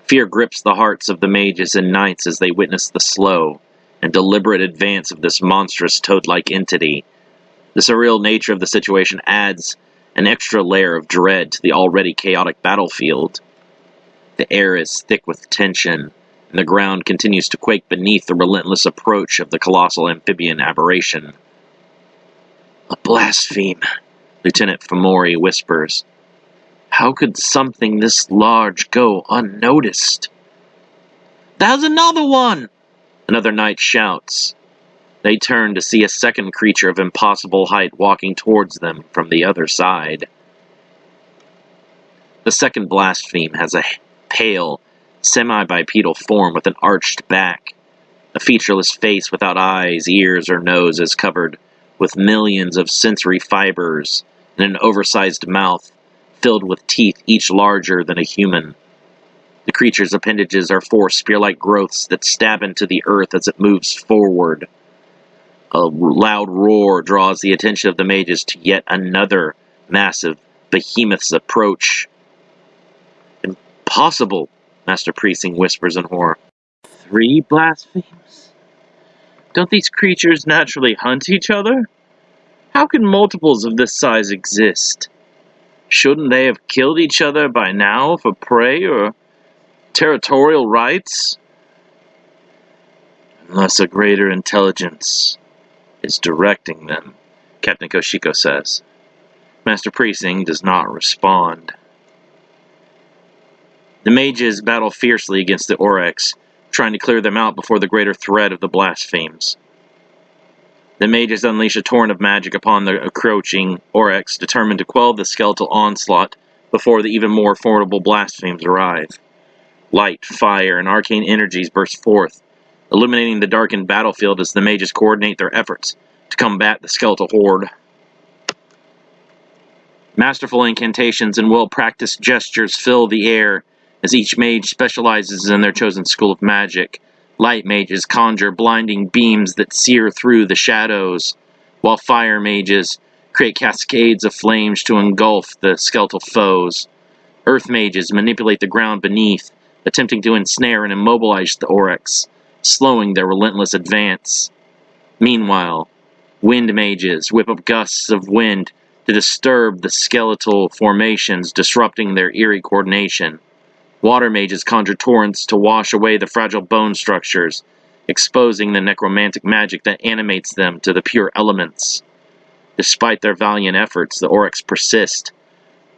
Fear grips the hearts of the mages and knights as they witness the slow and deliberate advance of this monstrous toad-like entity. The surreal nature of the situation adds an extra layer of dread to the already chaotic battlefield. The air is thick with tension, and the ground continues to quake beneath the relentless approach of the colossal amphibian aberration. "A blaspheme," Lieutenant Fomori whispers. "How could something this large go unnoticed?" "There's another one!" Another knight shouts. They turn to see a second creature of impossible height walking towards them from the other side. The second blaspheme has a pale, semi-bipedal form with an arched back. A featureless face without eyes, ears, or nose is covered with millions of sensory fibers and an oversized mouth filled with teeth each larger than a human. The creature's appendages are four spear-like growths that stab into the earth as it moves forward. A loud roar draws the attention of the mages to yet another massive behemoth's approach. "Impossible," Master Priesting whispers in horror. 3 blasphemes? Don't these creatures naturally hunt each other? How can multiples of this size exist? Shouldn't they have killed each other by now for prey or territorial rights? Unless a greater intelligence is directing them, Captain Koshiko says. Master Priesting does not respond. The mages battle fiercely against the Oryx, trying to clear them out before the greater threat of the blasphemes. The mages unleash a torrent of magic upon the encroaching Oryx, determined to quell the skeletal onslaught before the even more formidable blasphemes arrive. Light, fire, and arcane energies burst forth, illuminating the darkened battlefield as the mages coordinate their efforts to combat the skeletal horde. Masterful incantations and well-practiced gestures fill the air as each mage specializes in their chosen school of magic. Light mages conjure blinding beams that sear through the shadows, while fire mages create cascades of flames to engulf the skeletal foes. Earth mages manipulate the ground beneath, attempting to ensnare and immobilize the Oryx, slowing their relentless advance. Meanwhile, wind mages whip up gusts of wind to disturb the skeletal formations, disrupting their eerie coordination. Water mages conjure torrents to wash away the fragile bone structures, exposing the necromantic magic that animates them to the pure elements. Despite their valiant efforts, the Oryx persist.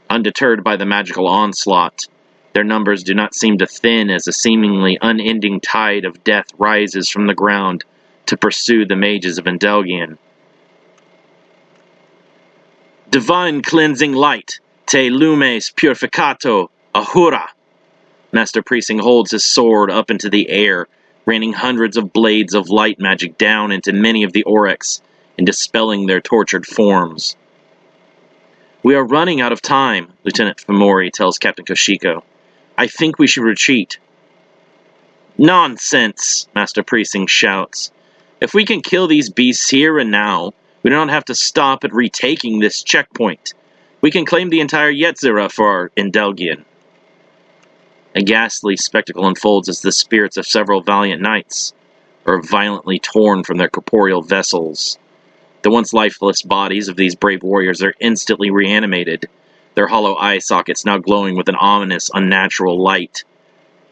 Undeterred by the magical onslaught, their numbers do not seem to thin as a seemingly unending tide of death rises from the ground to pursue the mages of Endelgian. Divine cleansing light, te lumes purificato, ahura! Master Priesting holds his sword up into the air, raining hundreds of blades of light magic down into many of the Oryx, and dispelling their tortured forms. We are running out of time, Lieutenant Fomori tells Captain Koshiko. I think we should retreat. Nonsense, Master Priesting shouts. If we can kill these beasts here and now, we don't have to stop at retaking this checkpoint. We can claim the entire Yetzirah for our Endelgian. A ghastly spectacle unfolds as the spirits of several valiant knights are violently torn from their corporeal vessels. The once lifeless bodies of these brave warriors are instantly reanimated, their hollow eye sockets now glowing with an ominous, unnatural light.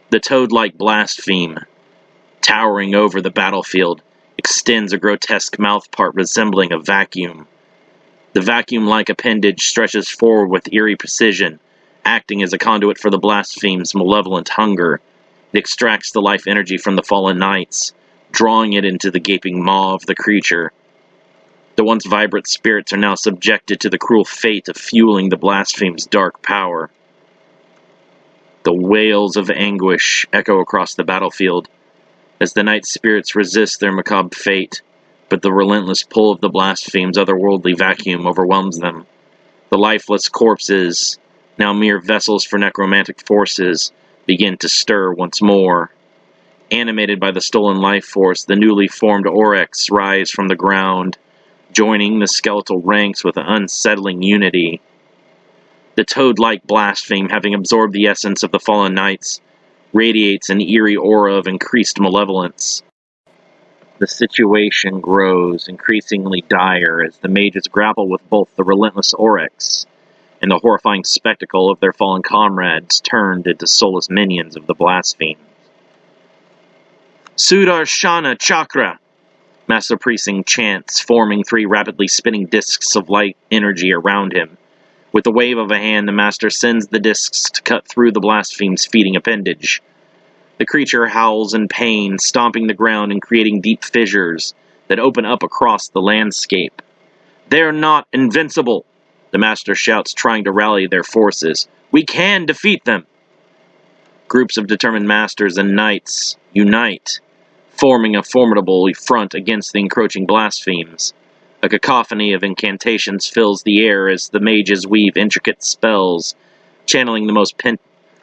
The toad-like blaspheme, towering over the battlefield, extends a grotesque mouthpart resembling a vacuum. The vacuum-like appendage stretches forward with eerie precision, acting as a conduit for the blaspheme's malevolent hunger. It extracts the life energy from the fallen knights, drawing it into the gaping maw of the creature. The once vibrant spirits are now subjected to the cruel fate of fueling the blaspheme's dark power. The wails of anguish echo across the battlefield as the night spirits resist their macabre fate, but the relentless pull of the blaspheme's otherworldly vacuum overwhelms them. The lifeless corpses, now mere vessels for necromantic forces, begin to stir once more. Animated by the stolen life force, the newly formed Oryx rise from the ground, joining the skeletal ranks with an unsettling unity. The toad-like blaspheme, having absorbed the essence of the fallen knights, radiates an eerie aura of increased malevolence. The situation grows increasingly dire as the mages grapple with both the relentless Oryx and the horrifying spectacle of their fallen comrades turned into soulless minions of the blaspheme. Sudarshana Chakra! Master Priesting chants, forming 3 rapidly spinning discs of light energy around him. With a wave of a hand, the Master sends the discs to cut through the blaspheme's feeding appendage. The creature howls in pain, stomping the ground and creating deep fissures that open up across the landscape. They're not invincible, the Master shouts, trying to rally their forces. We can defeat them! Groups of determined Masters and Knights unite, forming a formidable front against the encroaching blasphemes. A cacophony of incantations fills the air as the mages weave intricate spells, channeling the most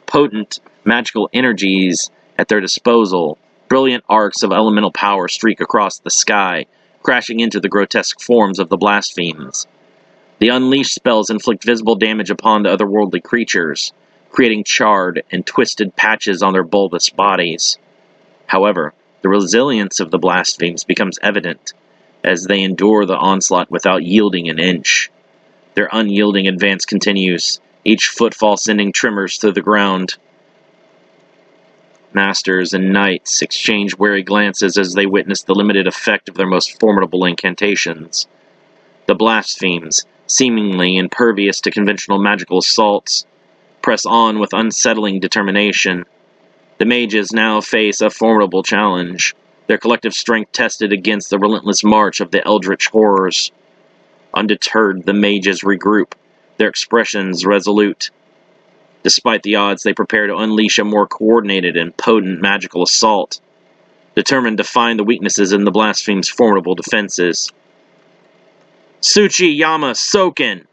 potent magical energies at their disposal. Brilliant arcs of elemental power streak across the sky, crashing into the grotesque forms of the blasphemes. The unleashed spells inflict visible damage upon the otherworldly creatures, creating charred and twisted patches on their bulbous bodies. However, the resilience of the blasphemes becomes evident as they endure the onslaught without yielding an inch. Their unyielding advance continues, each footfall sending tremors through the ground. Masters and knights exchange wary glances as they witness the limited effect of their most formidable incantations. The blasphemes, seemingly impervious to conventional magical assaults, press on with unsettling determination. The mages now face a formidable challenge, their collective strength tested against the relentless march of the eldritch horrors. Undeterred, the mages regroup, their expressions resolute. Despite the odds, they prepare to unleash a more coordinated and potent magical assault, determined to find the weaknesses in the blaspheme's formidable defenses. Tsuchi Yama Soken!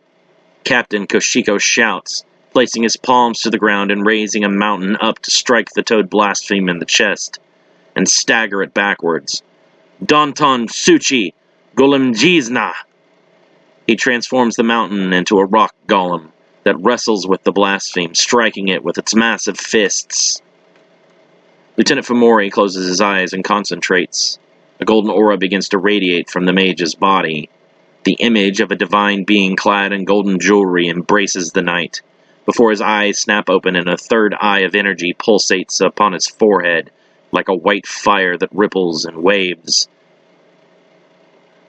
Captain Koshiko shouts, placing his palms to the ground and raising a mountain up to strike the toad blaspheme in the chest, and stagger it backwards. Danton Tsuchi Golemjizna! He transforms the mountain into a rock golem that wrestles with the blaspheme, striking it with its massive fists. Lieutenant Fomori closes his eyes and concentrates. A golden aura begins to radiate from the mage's body. The image of a divine being clad in golden jewelry embraces the night, before his eyes snap open and a third eye of energy pulsates upon his forehead like a white fire that ripples and waves.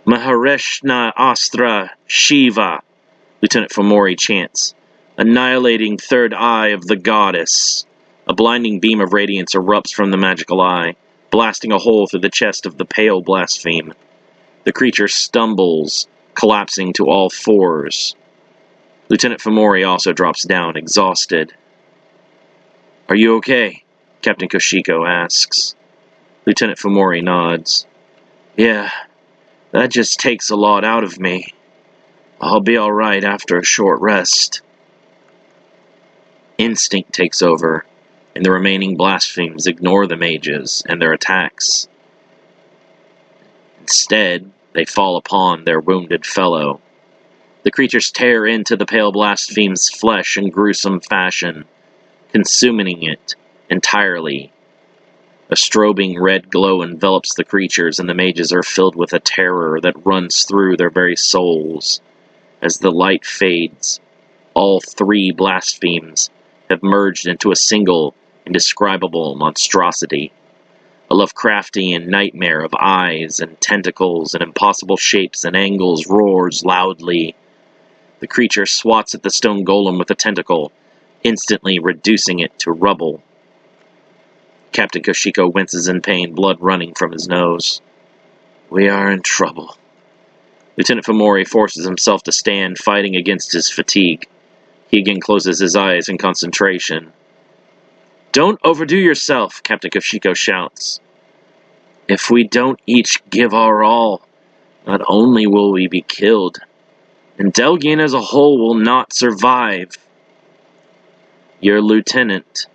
Mahareshna Astra Shiva, Lieutenant Fomori chants, annihilating third eye of the goddess. A blinding beam of radiance erupts from the magical eye, blasting a hole through the chest of the pale blaspheme. The creature stumbles, collapsing to all fours. Lieutenant Fomori also drops down, exhausted. "Are you okay?" Captain Koshiko asks. Lieutenant Fomori nods. "Yeah, that just takes a lot out of me. I'll be alright after a short rest." Instinct takes over, and the remaining blasphemes ignore the mages and their attacks. Instead, they fall upon their wounded fellow. The creatures tear into the pale blaspheme's flesh in gruesome fashion, consuming it entirely. A strobing red glow envelops the creatures, and the mages are filled with a terror that runs through their very souls. As the light fades, all three blasphemes have merged into a single, indescribable monstrosity. A Lovecraftian nightmare of eyes and tentacles and impossible shapes and angles roars loudly. The creature swats at the stone golem with a tentacle, instantly reducing it to rubble. Captain Koshiko winces in pain, blood running from his nose. "We are in trouble." Lieutenant Fomori forces himself to stand, fighting against his fatigue. He again closes his eyes in concentration. "Don't overdo yourself," Captain Koshiko shouts. "If we don't each give our all, not only will we be killed, and Delgian as a whole will not survive. Your lieutenant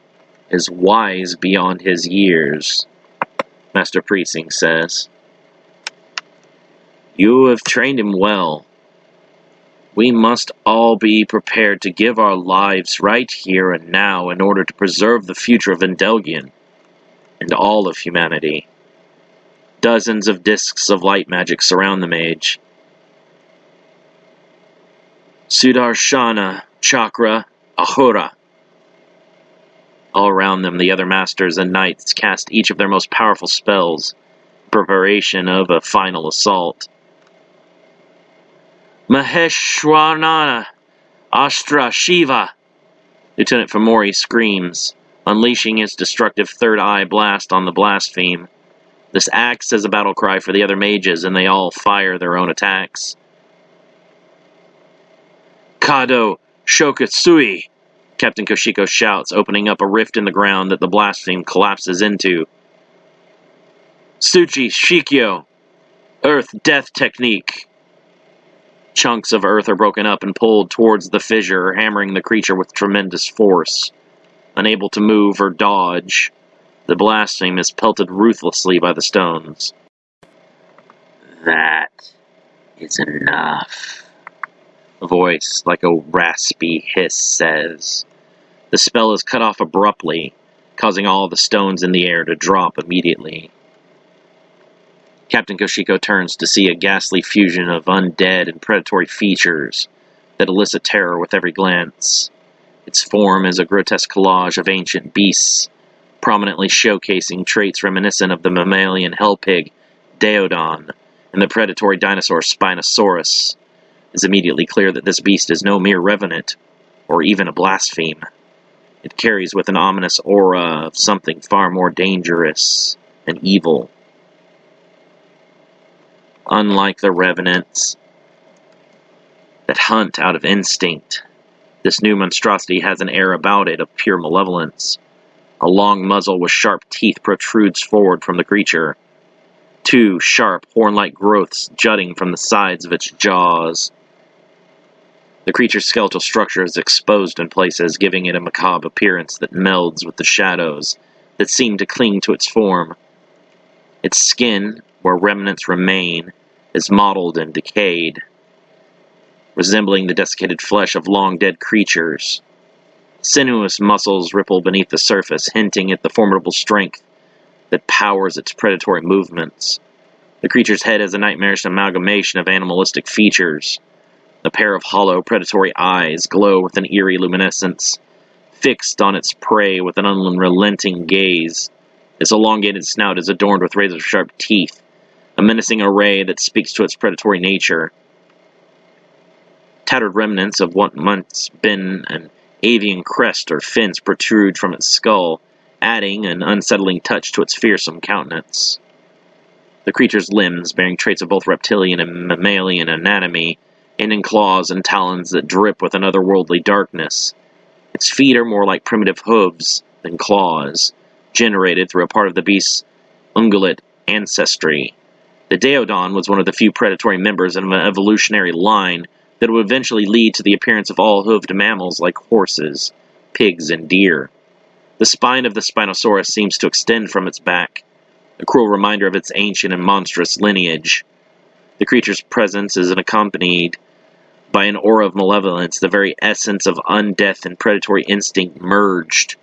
is wise beyond his years," Master Precinct says. "You have trained him well. We must all be prepared to give our lives right here and now in order to preserve the future of Endelgian and all of humanity." Dozens of discs of light magic surround the mage. Sudarshana, Chakra, Ahura. All around them, the other masters and knights cast each of their most powerful spells in preparation of a final assault. Maheshwarana, Astra Shiva, Lieutenant Fomori screams, unleashing his destructive third eye blast on the blaspheme. This acts as a battle cry for the other mages, and they all fire their own attacks. "Kado Shokutsui," Captain Koshiko shouts, opening up a rift in the ground that the blaspheme collapses into. "Suchi Shikyo, Earth Death Technique." Chunks of earth are broken up and pulled towards the fissure, hammering the creature with tremendous force. Unable to move or dodge, the blaspheme is pelted ruthlessly by the stones. "That is enough," a voice like a raspy hiss says. The spell is cut off abruptly, causing all the stones in the air to drop immediately. Captain Koshiko turns to see a ghastly fusion of undead and predatory features that elicit terror with every glance. Its form is a grotesque collage of ancient beasts, prominently showcasing traits reminiscent of the mammalian hell pig, Daeodon, and the predatory dinosaur Spinosaurus. It's immediately clear that this beast is no mere revenant, or even a blaspheme. It carries with an ominous aura of something far more dangerous and evil. Unlike the revenants that hunt out of instinct, this new monstrosity has an air about it of pure malevolence. A long muzzle with sharp teeth protrudes forward from the creature. Two sharp, horn-like growths jutting from the sides of its jaws. The creature's skeletal structure is exposed in places, giving it a macabre appearance that melds with the shadows that seem to cling to its form. Its skin, where remnants remain, is mottled and decayed, resembling the desiccated flesh of long-dead creatures. Sinuous muscles ripple beneath the surface, hinting at the formidable strength that powers its predatory movements. The creature's head is a nightmarish amalgamation of animalistic features. A pair of hollow, predatory eyes glow with an eerie luminescence, fixed on its prey with an unrelenting gaze. Its elongated snout is adorned with razor-sharp teeth, a menacing array that speaks to its predatory nature. Tattered remnants of what once been an avian crest or fins protrude from its skull, adding an unsettling touch to its fearsome countenance. The creature's limbs, bearing traits of both reptilian and mammalian anatomy, end in claws and talons that drip with an otherworldly darkness. Its feet are more like primitive hooves than claws, generated through a part of the beast's ungulate ancestry. The Daeodon was one of the few predatory members of an evolutionary line that would eventually lead to the appearance of all-hooved mammals like horses, pigs, and deer. The spine of the Spinosaurus seems to extend from its back, a cruel reminder of its ancient and monstrous lineage. The creature's presence is accompanied by an aura of malevolence, the very essence of undeath and predatory instinct merged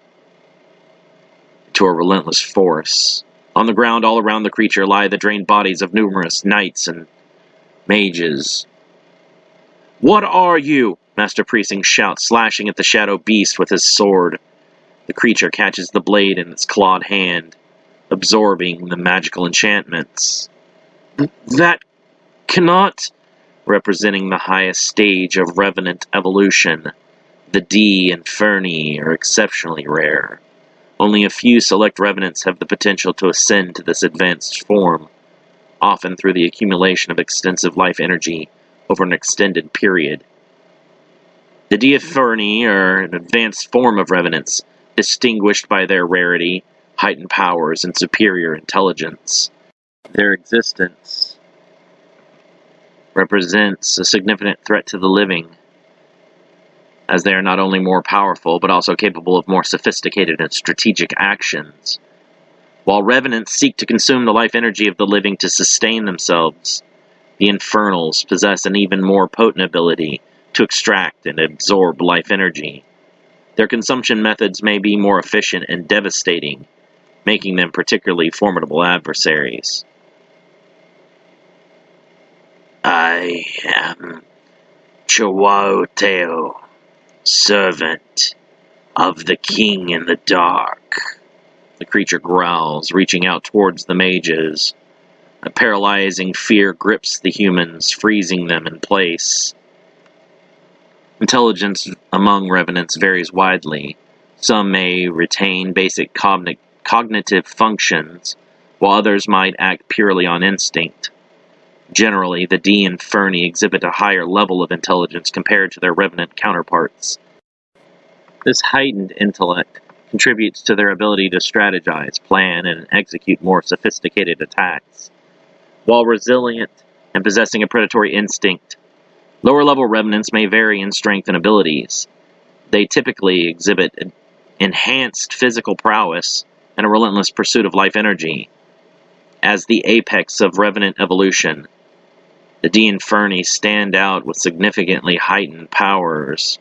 to a relentless force. On the ground all around the creature lie the drained bodies of numerous knights and mages. "What are you?" Master Precinct shouts, slashing at the shadow beast with his sword. The creature catches the blade in its clawed hand, absorbing the magical enchantments. "That cannot..." Representing the highest stage of revenant evolution, the D Inferni are exceptionally rare. Only a few select revenants have the potential to ascend to this advanced form, often through the accumulation of extensive life energy over an extended period. The D Inferni are an advanced form of revenants, distinguished by their rarity, heightened powers, and superior intelligence. Their existence represents a significant threat to the living, as they are not only more powerful, but also capable of more sophisticated and strategic actions. While revenants seek to consume the life energy of the living to sustain themselves, the Infernals possess an even more potent ability to extract and absorb life energy. Their consumption methods may be more efficient and devastating, making them particularly formidable adversaries. "I am Chiwetel, servant of the King in the Dark," the creature growls, reaching out towards the mages. A paralyzing fear grips the humans, freezing them in place. Intelligence among revenants varies widely. Some may retain basic cognitive functions, while others might act purely on instinct. Generally, the D Inferni exhibit a higher level of intelligence compared to their revenant counterparts. This heightened intellect contributes to their ability to strategize, plan, and execute more sophisticated attacks. While resilient and possessing a predatory instinct, lower-level revenants may vary in strength and abilities. They typically exhibit enhanced physical prowess and a relentless pursuit of life energy. As the apex of revenant evolution, the D Inferni stand out with significantly heightened powers.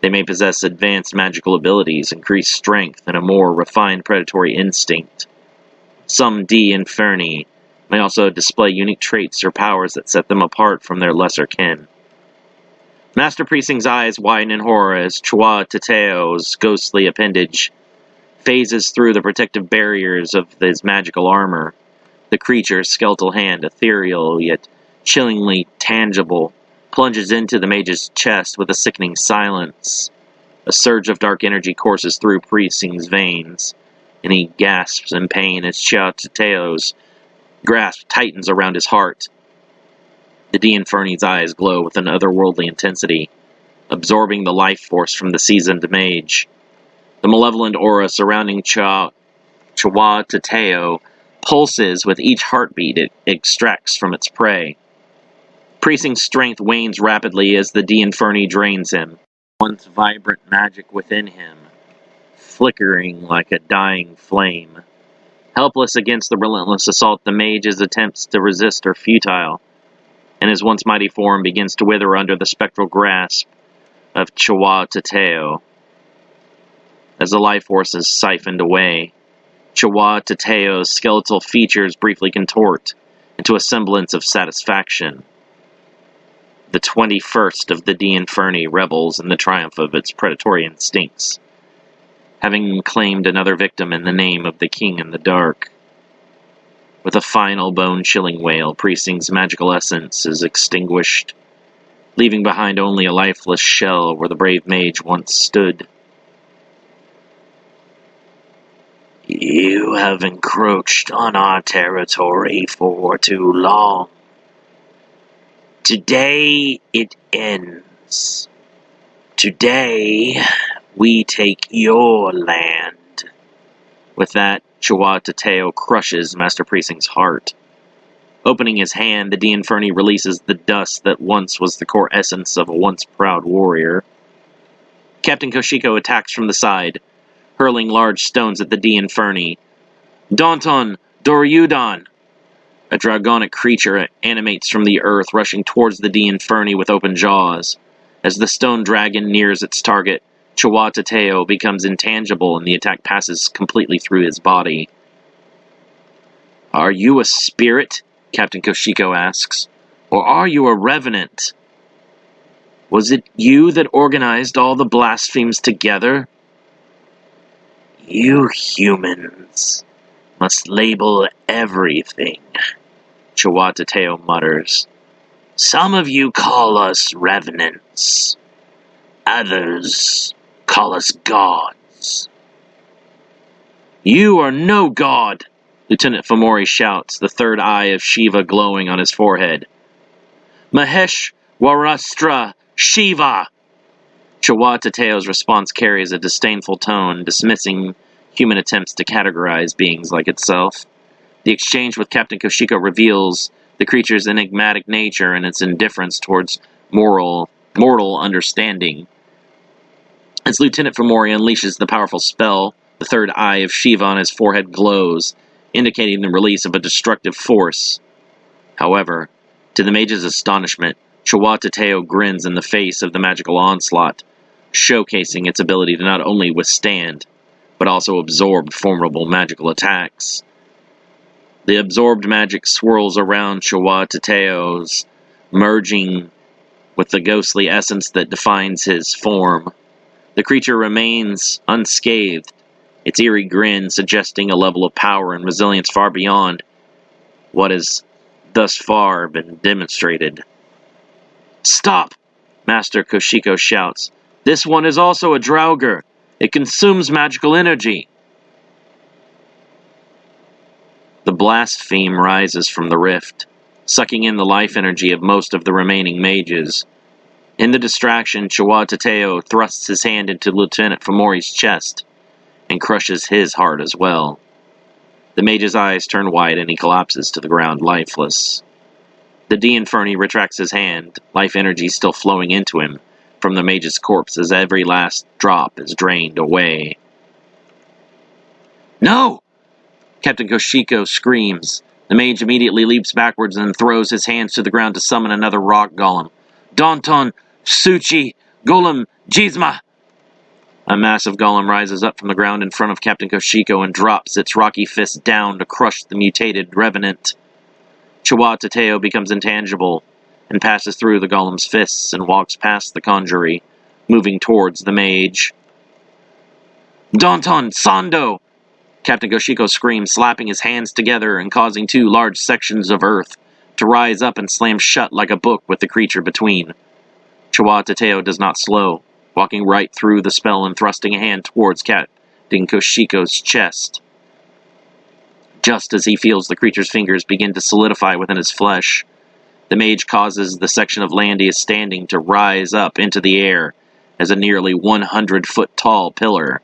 They may possess advanced magical abilities, increased strength, and a more refined predatory instinct. Some D Inferni may also display unique traits or powers that set them apart from their lesser kin. Master Precinct's eyes widen in horror as Chiwetel's ghostly appendage phases through the protective barriers of his magical armor. The creature's skeletal hand, ethereal yet chillingly tangible, plunges into the mage's chest with a sickening silence. A surge of dark energy courses through Precinct's veins, and he gasps in pain as Chiwetel's grasp tightens around his heart. The D Inferni's eyes glow with an otherworldly intensity, absorbing the life force from the seasoned mage. The malevolent aura surrounding Chiwetel pulses with each heartbeat it extracts from its prey. Precinct's strength wanes rapidly as the D Inferni drains him, once vibrant magic within him, flickering like a dying flame. Helpless against the relentless assault, the mage's attempts to resist are futile, and his once mighty form begins to wither under the spectral grasp of Chiwetel. As the life force is siphoned away, Chiwetel's skeletal features briefly contort, into a semblance of satisfaction. The 21st of the D Inferni revels in the triumph of its predatory instincts, having claimed another victim in the name of the King in the Dark. With a final bone-chilling wail, Precinkt's magical essence is extinguished, leaving behind only a lifeless shell where the brave mage once stood. You have encroached on our territory for too long. Today it ends. Today we take your land. With that, Chiwetel crushes Master Precinct's heart. Opening his hand, the D Inferni releases the dust that once was the core essence of a once proud warrior. Captain Koshiko attacks from the side, hurling large stones at the D Inferni. Daunton Doryudon! A dragonic creature animates from the earth, rushing towards the D Inferni with open jaws. As the stone dragon nears its target, Chiwetel becomes intangible and the attack passes completely through his body. Are you a spirit? Captain Koshiko asks. Or are you a revenant? Was it you that organized all the blasphemes together? You humans must label everything, Chiwetel mutters. Some of you call us revenants. Others call us gods. You are no god, Lieutenant Fomori shouts, the third eye of Shiva glowing on his forehead. Mahesh Warastra Shiva! Chiwetel's response carries a disdainful tone, dismissing human attempts to categorize beings like itself. The exchange with Captain Koshiko reveals the creature's enigmatic nature and its indifference towards mortal understanding. As Lieutenant Fomori unleashes the powerful spell, the third eye of Shiva on his forehead glows, indicating the release of a destructive force. However, to the mage's astonishment, Chiwetel grins in the face of the magical onslaught, showcasing its ability to not only withstand, but also absorb formidable magical attacks. The absorbed magic swirls around Chiwetel's, merging with the ghostly essence that defines his form. The creature remains unscathed, its eerie grin suggesting a level of power and resilience far beyond what has thus far been demonstrated. Stop! Master Koshiko shouts. This one is also a Draugr. It consumes magical energy. The blaspheme rises from the rift, sucking in the life energy of most of the remaining mages. In the distraction, Chiwetel thrusts his hand into Lieutenant Fomori's chest and crushes his heart as well. The mage's eyes turn wide and he collapses to the ground lifeless. The D Inferni retracts his hand, life energy still flowing into him from the mage's corpse as every last drop is drained away. No! Captain Koshiko screams. The mage immediately leaps backwards and throws his hands to the ground to summon another rock golem. Daunton Suchi Golem Jizma! A massive golem rises up from the ground in front of Captain Koshiko and drops its rocky fist down to crush the mutated revenant. Chiwetel becomes intangible and passes through the golem's fists and walks past the conjurer, moving towards the mage. Daunton Sando! Captain Koshiko screams, slapping his hands together and causing two large sections of earth to rise up and slam shut like a book with the creature between. Chiwetel does not slow, walking right through the spell and thrusting a hand towards Captain Koshiko's chest. Just as he feels the creature's fingers begin to solidify within his flesh, the mage causes the section of land he is standing to rise up into the air as a nearly 100-foot-tall pillar.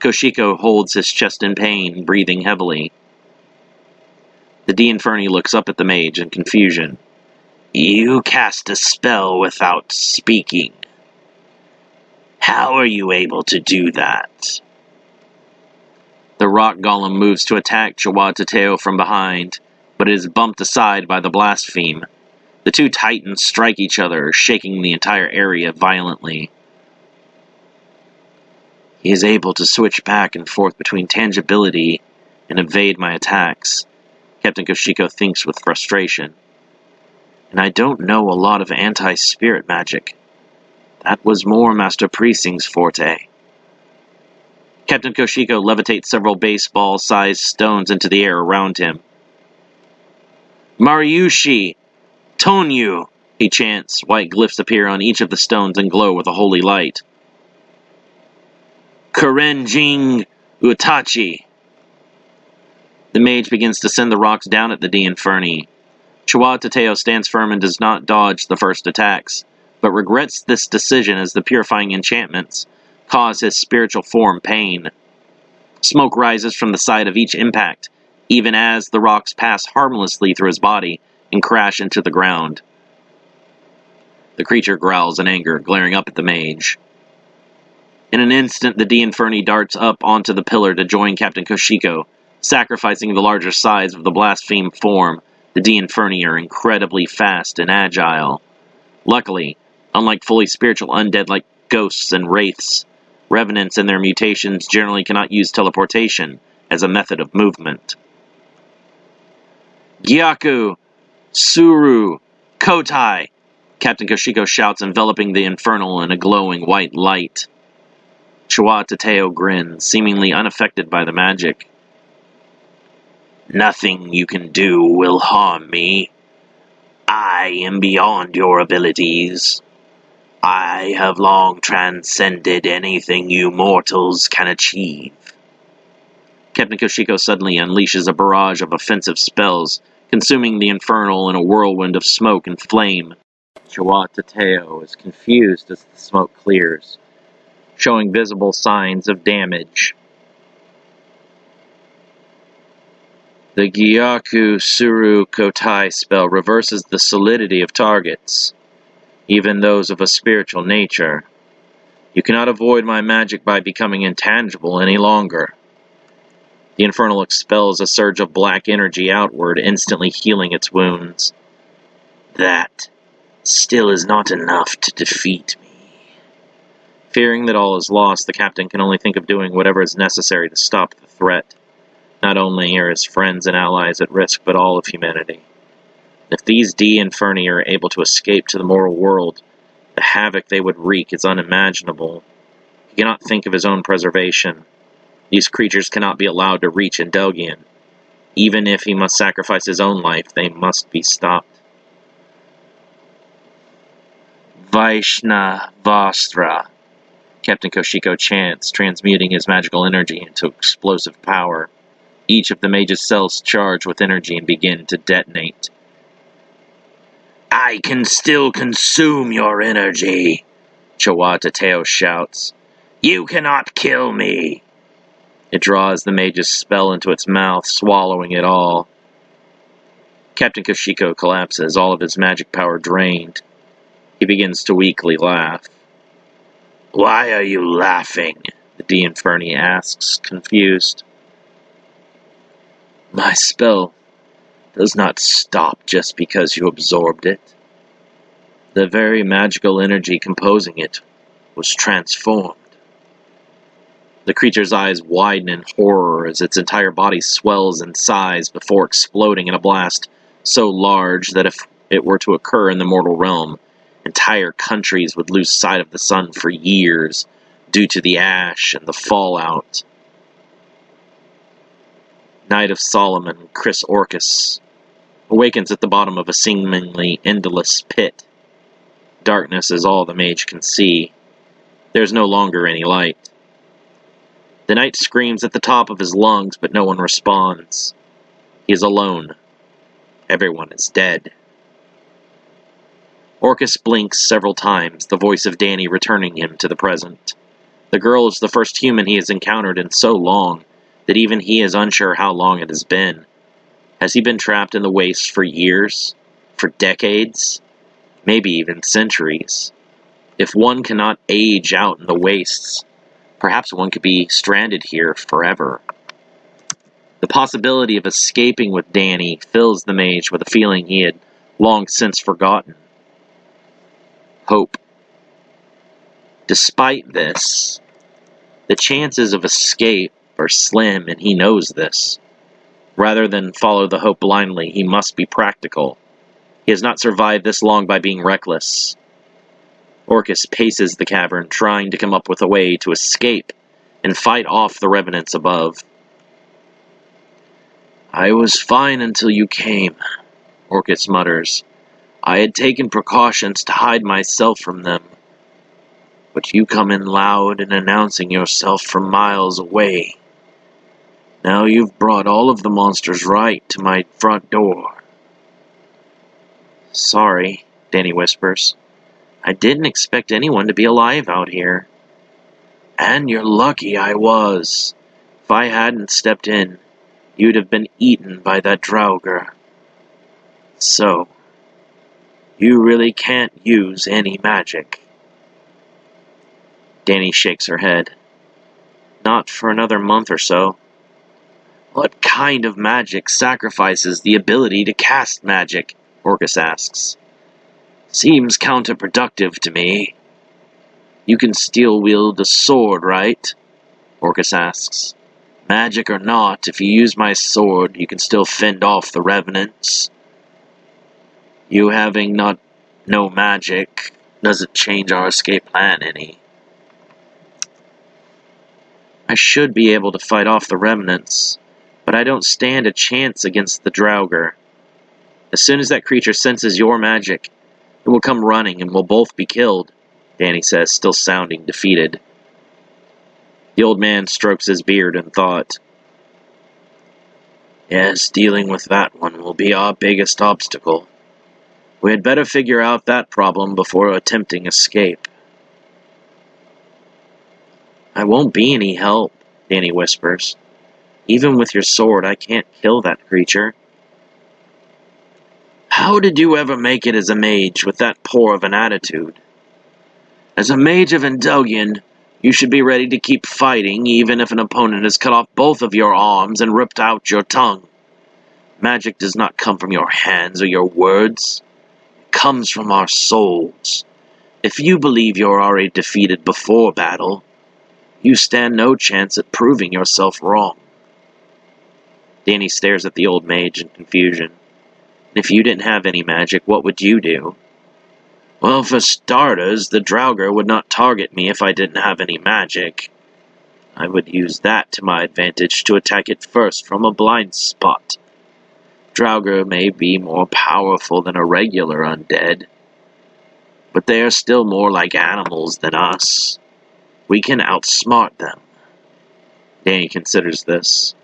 Koshiko holds his chest in pain, breathing heavily. The D Inferni looks up at the mage in confusion. You cast a spell without speaking. How are you able to do that? The rock golem moves to attack Chiwetel from behind, but it is bumped aside by the blaspheme. The two titans strike each other, shaking the entire area violently. He is able to switch back and forth between tangibility and evade my attacks. Captain Koshiko thinks with frustration. And I don't know a lot of anti-spirit magic. That was more Master Precinkt's forte. Captain Koshiko levitates several baseball-sized stones into the air around him. Mariushi! Tonyu! He chants. White glyphs appear on each of the stones and glow with a holy light. Kurenjing Utachi! The mage begins to send the rocks down at the D Inferni. Chihuahua Tateo stands firm and does not dodge the first attacks, but regrets this decision as the purifying enchantments cause his spiritual form pain. Smoke rises from the side of each impact, even as the rocks pass harmlessly through his body and crash into the ground. The creature growls in anger, glaring up at the mage. In an instant, the D Inferni darts up onto the pillar to join Captain Koshiko, sacrificing the larger size of the blaspheme form. The D Inferni are incredibly fast and agile. Luckily, unlike fully spiritual undead like ghosts and wraiths, revenants and their mutations generally cannot use teleportation as a method of movement. Gyaku! Suru! Kotai! Captain Koshiko shouts, enveloping the infernal in a glowing white light. Chihuahua Tateo grins, seemingly unaffected by the magic. Nothing you can do will harm me. I am beyond your abilities. I have long transcended anything you mortals can achieve. Captain Koshiko suddenly unleashes a barrage of offensive spells, consuming the infernal in a whirlwind of smoke and flame. Chihuahua Tateo is confused as the smoke clears, showing visible signs of damage. The Gyaku Suru Kotai spell reverses the solidity of targets, even those of a spiritual nature. You cannot avoid my magic by becoming intangible any longer. The infernal expels a surge of black energy outward, instantly healing its wounds. That still is not enough to defeat me. Fearing that all is lost, the captain can only think of doing whatever is necessary to stop the threat. Not only are his friends and allies at risk, but all of humanity. If these D Inferni are able to escape to the moral world, the havoc they would wreak is unimaginable. He cannot think of his own preservation. These creatures cannot be allowed to reach Endelgian. Even if he must sacrifice his own life, they must be stopped. Vaishna Vastra, Captain Koshiko chants, transmuting his magical energy into explosive power. Each of the mage's cells charge with energy and begin to detonate. I can still consume your energy, Chihuahua Tateo shouts. You cannot kill me. It draws the mage's spell into its mouth, swallowing it all. Captain Koshiko collapses, all of his magic power drained. He begins to weakly laugh. Why are you laughing? The D Inferni asks, confused. My spell does not stop just because you absorbed it. The very magical energy composing it was transformed. The creature's eyes widen in horror as its entire body swells in size before exploding in a blast so large that if it were to occur in the mortal realm, entire countries would lose sight of the sun for years due to the ash and the fallout. Knight of Solomon, Chris Orcus, awakens at the bottom of a seemingly endless pit. Darkness is all the mage can see. There's no longer any light. The knight screams at the top of his lungs, but no one responds. He is alone. Everyone is dead. Orcus blinks several times, the voice of Danny returning him to the present. The girl is the first human he has encountered in so long that even he is unsure how long it has been. Has he been trapped in the wastes for years? For decades? Maybe even centuries? If one cannot age out in the wastes, perhaps one could be stranded here forever. The possibility of escaping with Danny fills the mage with a feeling he had long since forgotten. Hope. Despite this, the chances of escape are slim, and he knows this. Rather than follow the hope blindly, he must be practical. He has not survived this long by being reckless. Orcus paces the cavern, trying to come up with a way to escape and fight off the revenants above. "I was fine until you came," Orcus mutters. "I had taken precautions to hide myself from them. But you come in loud and announcing yourself from miles away. Now you've brought all of the monsters right to my front door." "Sorry," Danny whispers. "I didn't expect anyone to be alive out here." "And you're lucky I was. If I hadn't stepped in, you'd have been eaten by that Draugr. So, you really can't use any magic." Danny shakes her head. "Not for another month or so." "What kind of magic sacrifices the ability to cast magic?" Orcus asks. "Seems counterproductive to me." "You can still wield a sword, right?" Orcus asks. "Magic or not, if you use my sword, you can still fend off the revenants." "You having no magic doesn't change our escape plan any." "I should be able to fight off the revenants, but I don't stand a chance against the Draugr. As soon as that creature senses your magic, it will come running and we'll both be killed," Danny says, still sounding defeated. The old man strokes his beard in thought. "Yes, dealing with that one will be our biggest obstacle. We had better figure out that problem before attempting escape." "I won't be any help," Danny whispers. "Even with your sword, I can't kill that creature." "How did you ever make it as a mage with that poor of an attitude? As a mage of Endelgian, you should be ready to keep fighting even if an opponent has cut off both of your arms and ripped out your tongue. Magic does not come from your hands or your words. It comes from our souls. If you believe you're already defeated before battle, you stand no chance at proving yourself wrong." Danny stares at the old mage in confusion. "If you didn't have any magic, what would you do?" "Well, for starters, the Draugr would not target me if I didn't have any magic. I would use that to my advantage to attack it first from a blind spot. Draugr may be more powerful than a regular undead, but they are still more like animals than us. We can outsmart them." Danny considers this.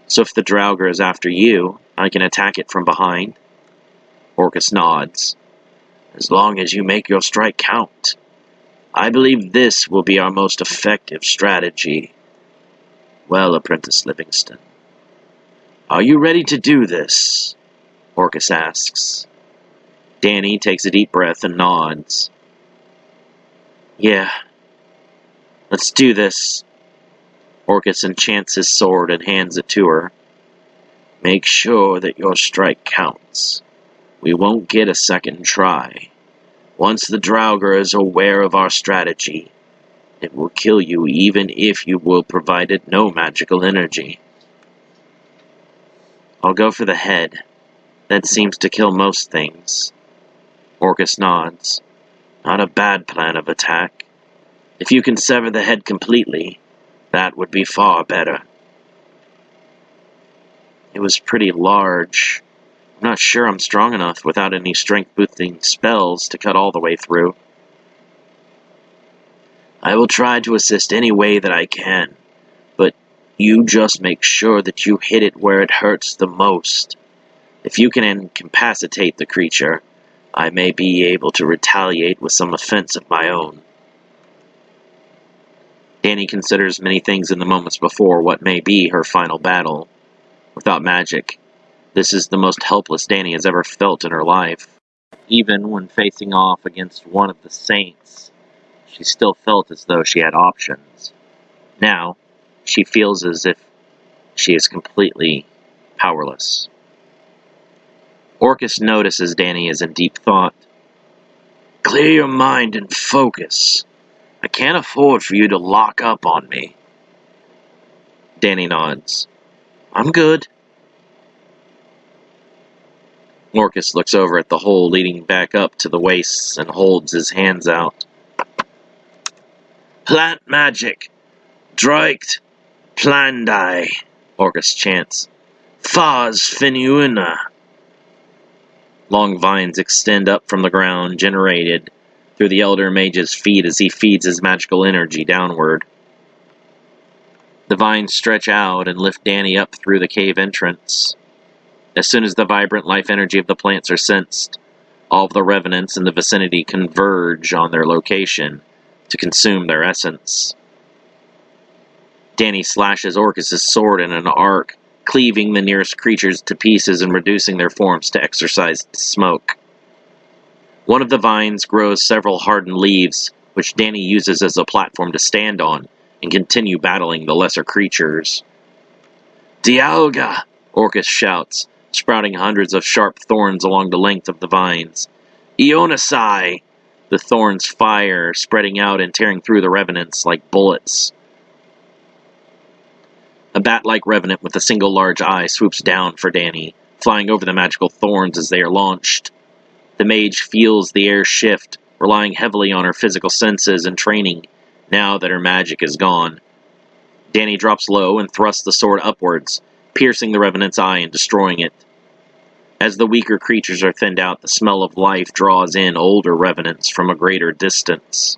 "So if the Draugr is after you, I can attack it from behind?" Orcus nods. "As long as you make your strike count. I believe this will be our most effective strategy. Well, Apprentice Livingston, are you ready to do this?" Orcus asks. Danny takes a deep breath and nods. "Yeah. Let's do this." Orcus enchants his sword and hands it to her. "Make sure that your strike counts. We won't get a second try. Once the Draugr is aware of our strategy, it will kill you even if you will provided no magical energy." "I'll go for the head. That seems to kill most things." Orcus nods. "Not a bad plan of attack. If you can sever the head completely, that would be far better." "It was pretty large. I'm not sure I'm strong enough without any strength-boosting spells to cut all the way through." "I will try to assist any way that I can, but you just make sure that you hit it where it hurts the most. If you can incapacitate the creature, I may be able to retaliate with some offense of my own." Danny considers many things in the moments before what may be her final battle. Without magic, this is the most helpless Danny has ever felt in her life. Even when facing off against one of the saints, she still felt as though she had options. Now, she feels as if she is completely powerless. Orcus notices Danny is in deep thought. "Clear your mind and focus. I can't afford for you to lock up on me." Danny nods. "I'm good." Orcus looks over at the hole leading back up to the wastes and holds his hands out. Plant magic! Droict plandai, Orcus chants. Faz finiuna. Long vines extend up from the ground, generated through the Elder Mage's feet as he feeds his magical energy downward. The vines stretch out and lift Danny up through the cave entrance. As soon as the vibrant life energy of the plants are sensed, all of the revenants in the vicinity converge on their location to consume their essence. Danny slashes Orcus' sword in an arc, cleaving the nearest creatures to pieces and reducing their forms to exorcised smoke. One of the vines grows several hardened leaves, which Danny uses as a platform to stand on and continue battling the lesser creatures. Dialga! Orcus shouts, sprouting hundreds of sharp thorns along the length of the vines. Ionisai! The thorns fire, spreading out and tearing through the revenants like bullets. A bat-like revenant with a single large eye swoops down for Danny, flying over the magical thorns as they are launched. The mage feels the air shift, relying heavily on her physical senses and training, now that her magic is gone. Danny drops low and thrusts the sword upwards, piercing the revenant's eye and destroying it. As the weaker creatures are thinned out, the smell of life draws in older revenants from a greater distance.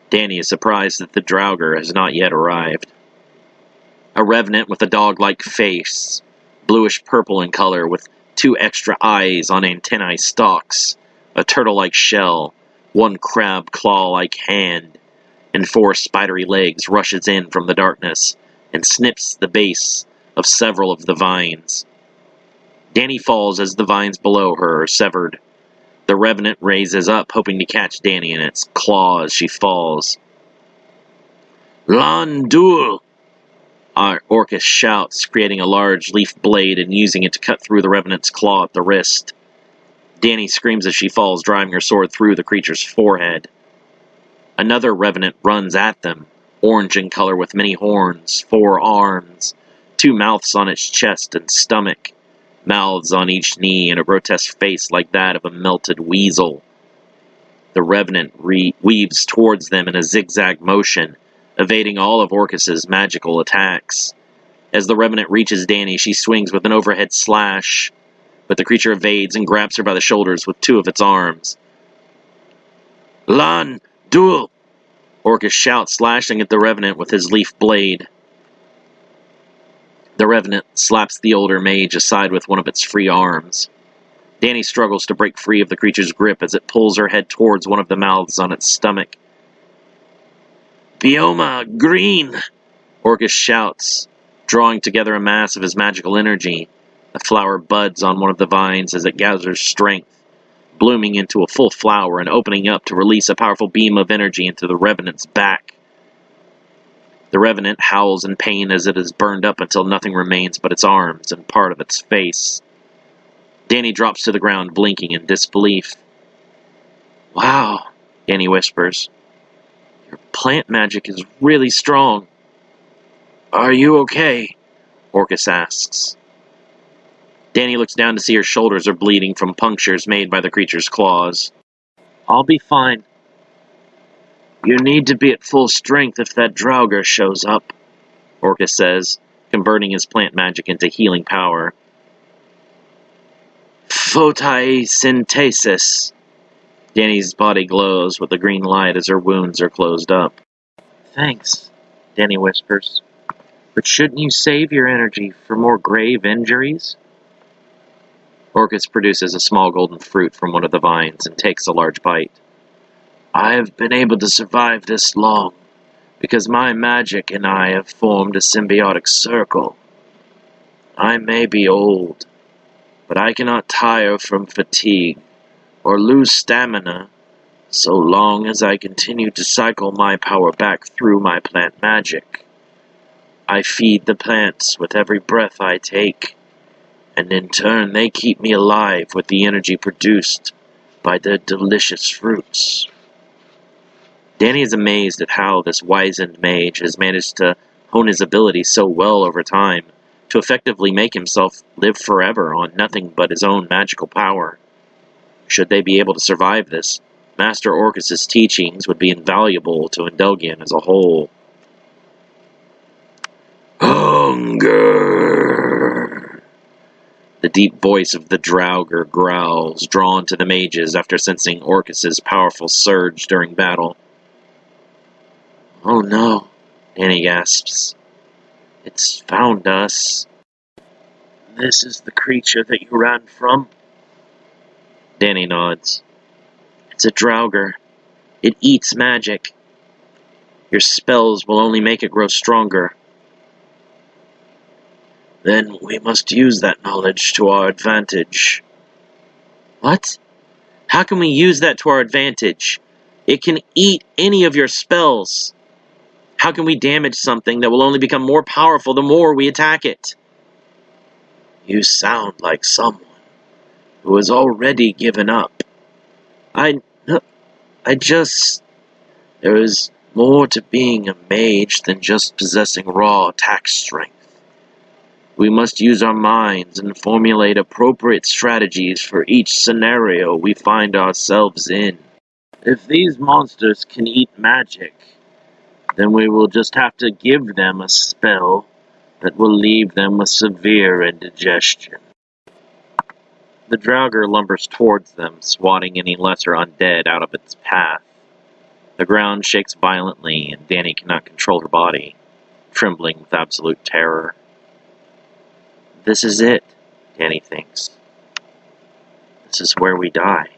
Danny is surprised that the Draugr has not yet arrived. A revenant with a dog-like face, bluish-purple in color with 2 extra eyes on antennae stalks, a turtle-like shell, 1 crab claw-like hand, and 4 spidery legs rushes in from the darkness and snips the base of several of the vines. Danny falls as the vines below her are severed. The revenant raises up, hoping to catch Danny in its claw as she falls. Lan Doyle! Orcus shouts, creating a large leaf blade and using it to cut through the revenant's claw at the wrist. Danny screams as she falls, driving her sword through the creature's forehead. Another revenant runs at them, orange in color with many horns, 4 arms, 2 mouths on its chest and stomach, mouths on each knee, and a grotesque face like that of a melted weasel. The revenant weaves towards them in a zigzag motion, evading all of Orcus's magical attacks. As the revenant reaches Danny, she swings with an overhead slash, but the creature evades and grabs her by the shoulders with 2 of its arms. Lan Doyle! Orcus shouts, slashing at the revenant with his leaf blade. The revenant slaps the older mage aside with one of its free arms. Danny struggles to break free of the creature's grip as it pulls her head towards one of the mouths on its stomach. Bioma green! Orcus shouts, drawing together a mass of his magical energy. A flower buds on one of the vines as it gathers strength, blooming into a full flower and opening up to release a powerful beam of energy into the revenant's back. The revenant howls in pain as it is burned up until nothing remains but its arms and part of its face. Danny drops to the ground, blinking in disbelief. Wow, Danny whispers. Your plant magic is really strong. Are you okay? Orcus asks. Danny looks down to see her shoulders are bleeding from punctures made by the creature's claws. I'll be fine. You need to be at full strength if that Draugr shows up, Orcus says, converting his plant magic into healing power. Photosynthesis. Danny's body glows with a green light as her wounds are closed up. Thanks, Danny whispers. But shouldn't you save your energy for more grave injuries? Orcus produces a small golden fruit from one of the vines and takes a large bite. I have been able to survive this long because my magic and I have formed a symbiotic circle. I may be old, but I cannot tire from fatigue or lose stamina so long as I continue to cycle my power back through my plant magic. I feed the plants with every breath I take, and in turn they keep me alive with the energy produced by their delicious fruits. Danny is amazed at how this wizened mage has managed to hone his ability so well over time to effectively make himself live forever on nothing but his own magical power. Should they be able to survive this, Master Orcus's teachings would be invaluable to Endelgian as a whole. Hunger! The deep voice of the Draugr growls, drawn to the mages after sensing Orcus's powerful surge during battle. Oh no, Danny gasps. It's found us. This is the creature that you ran from? Danny nods. It's a Draugr. It eats magic. Your spells will only make it grow stronger. Then we must use that knowledge to our advantage. What? How can we use that to our advantage? It can eat any of your spells. How can we damage something that will only become more powerful the more we attack it? You sound like someone who has already given up. There is more to being a mage than just possessing raw attack strength. We must use our minds and formulate appropriate strategies for each scenario we find ourselves in. If these monsters can eat magic, then we will just have to give them a spell that will leave them with severe indigestion. The Draugr lumbers towards them, swatting any lesser undead out of its path. The ground shakes violently, and Danny cannot control her body, trembling with absolute terror. This is it, Danny thinks. This is where we die.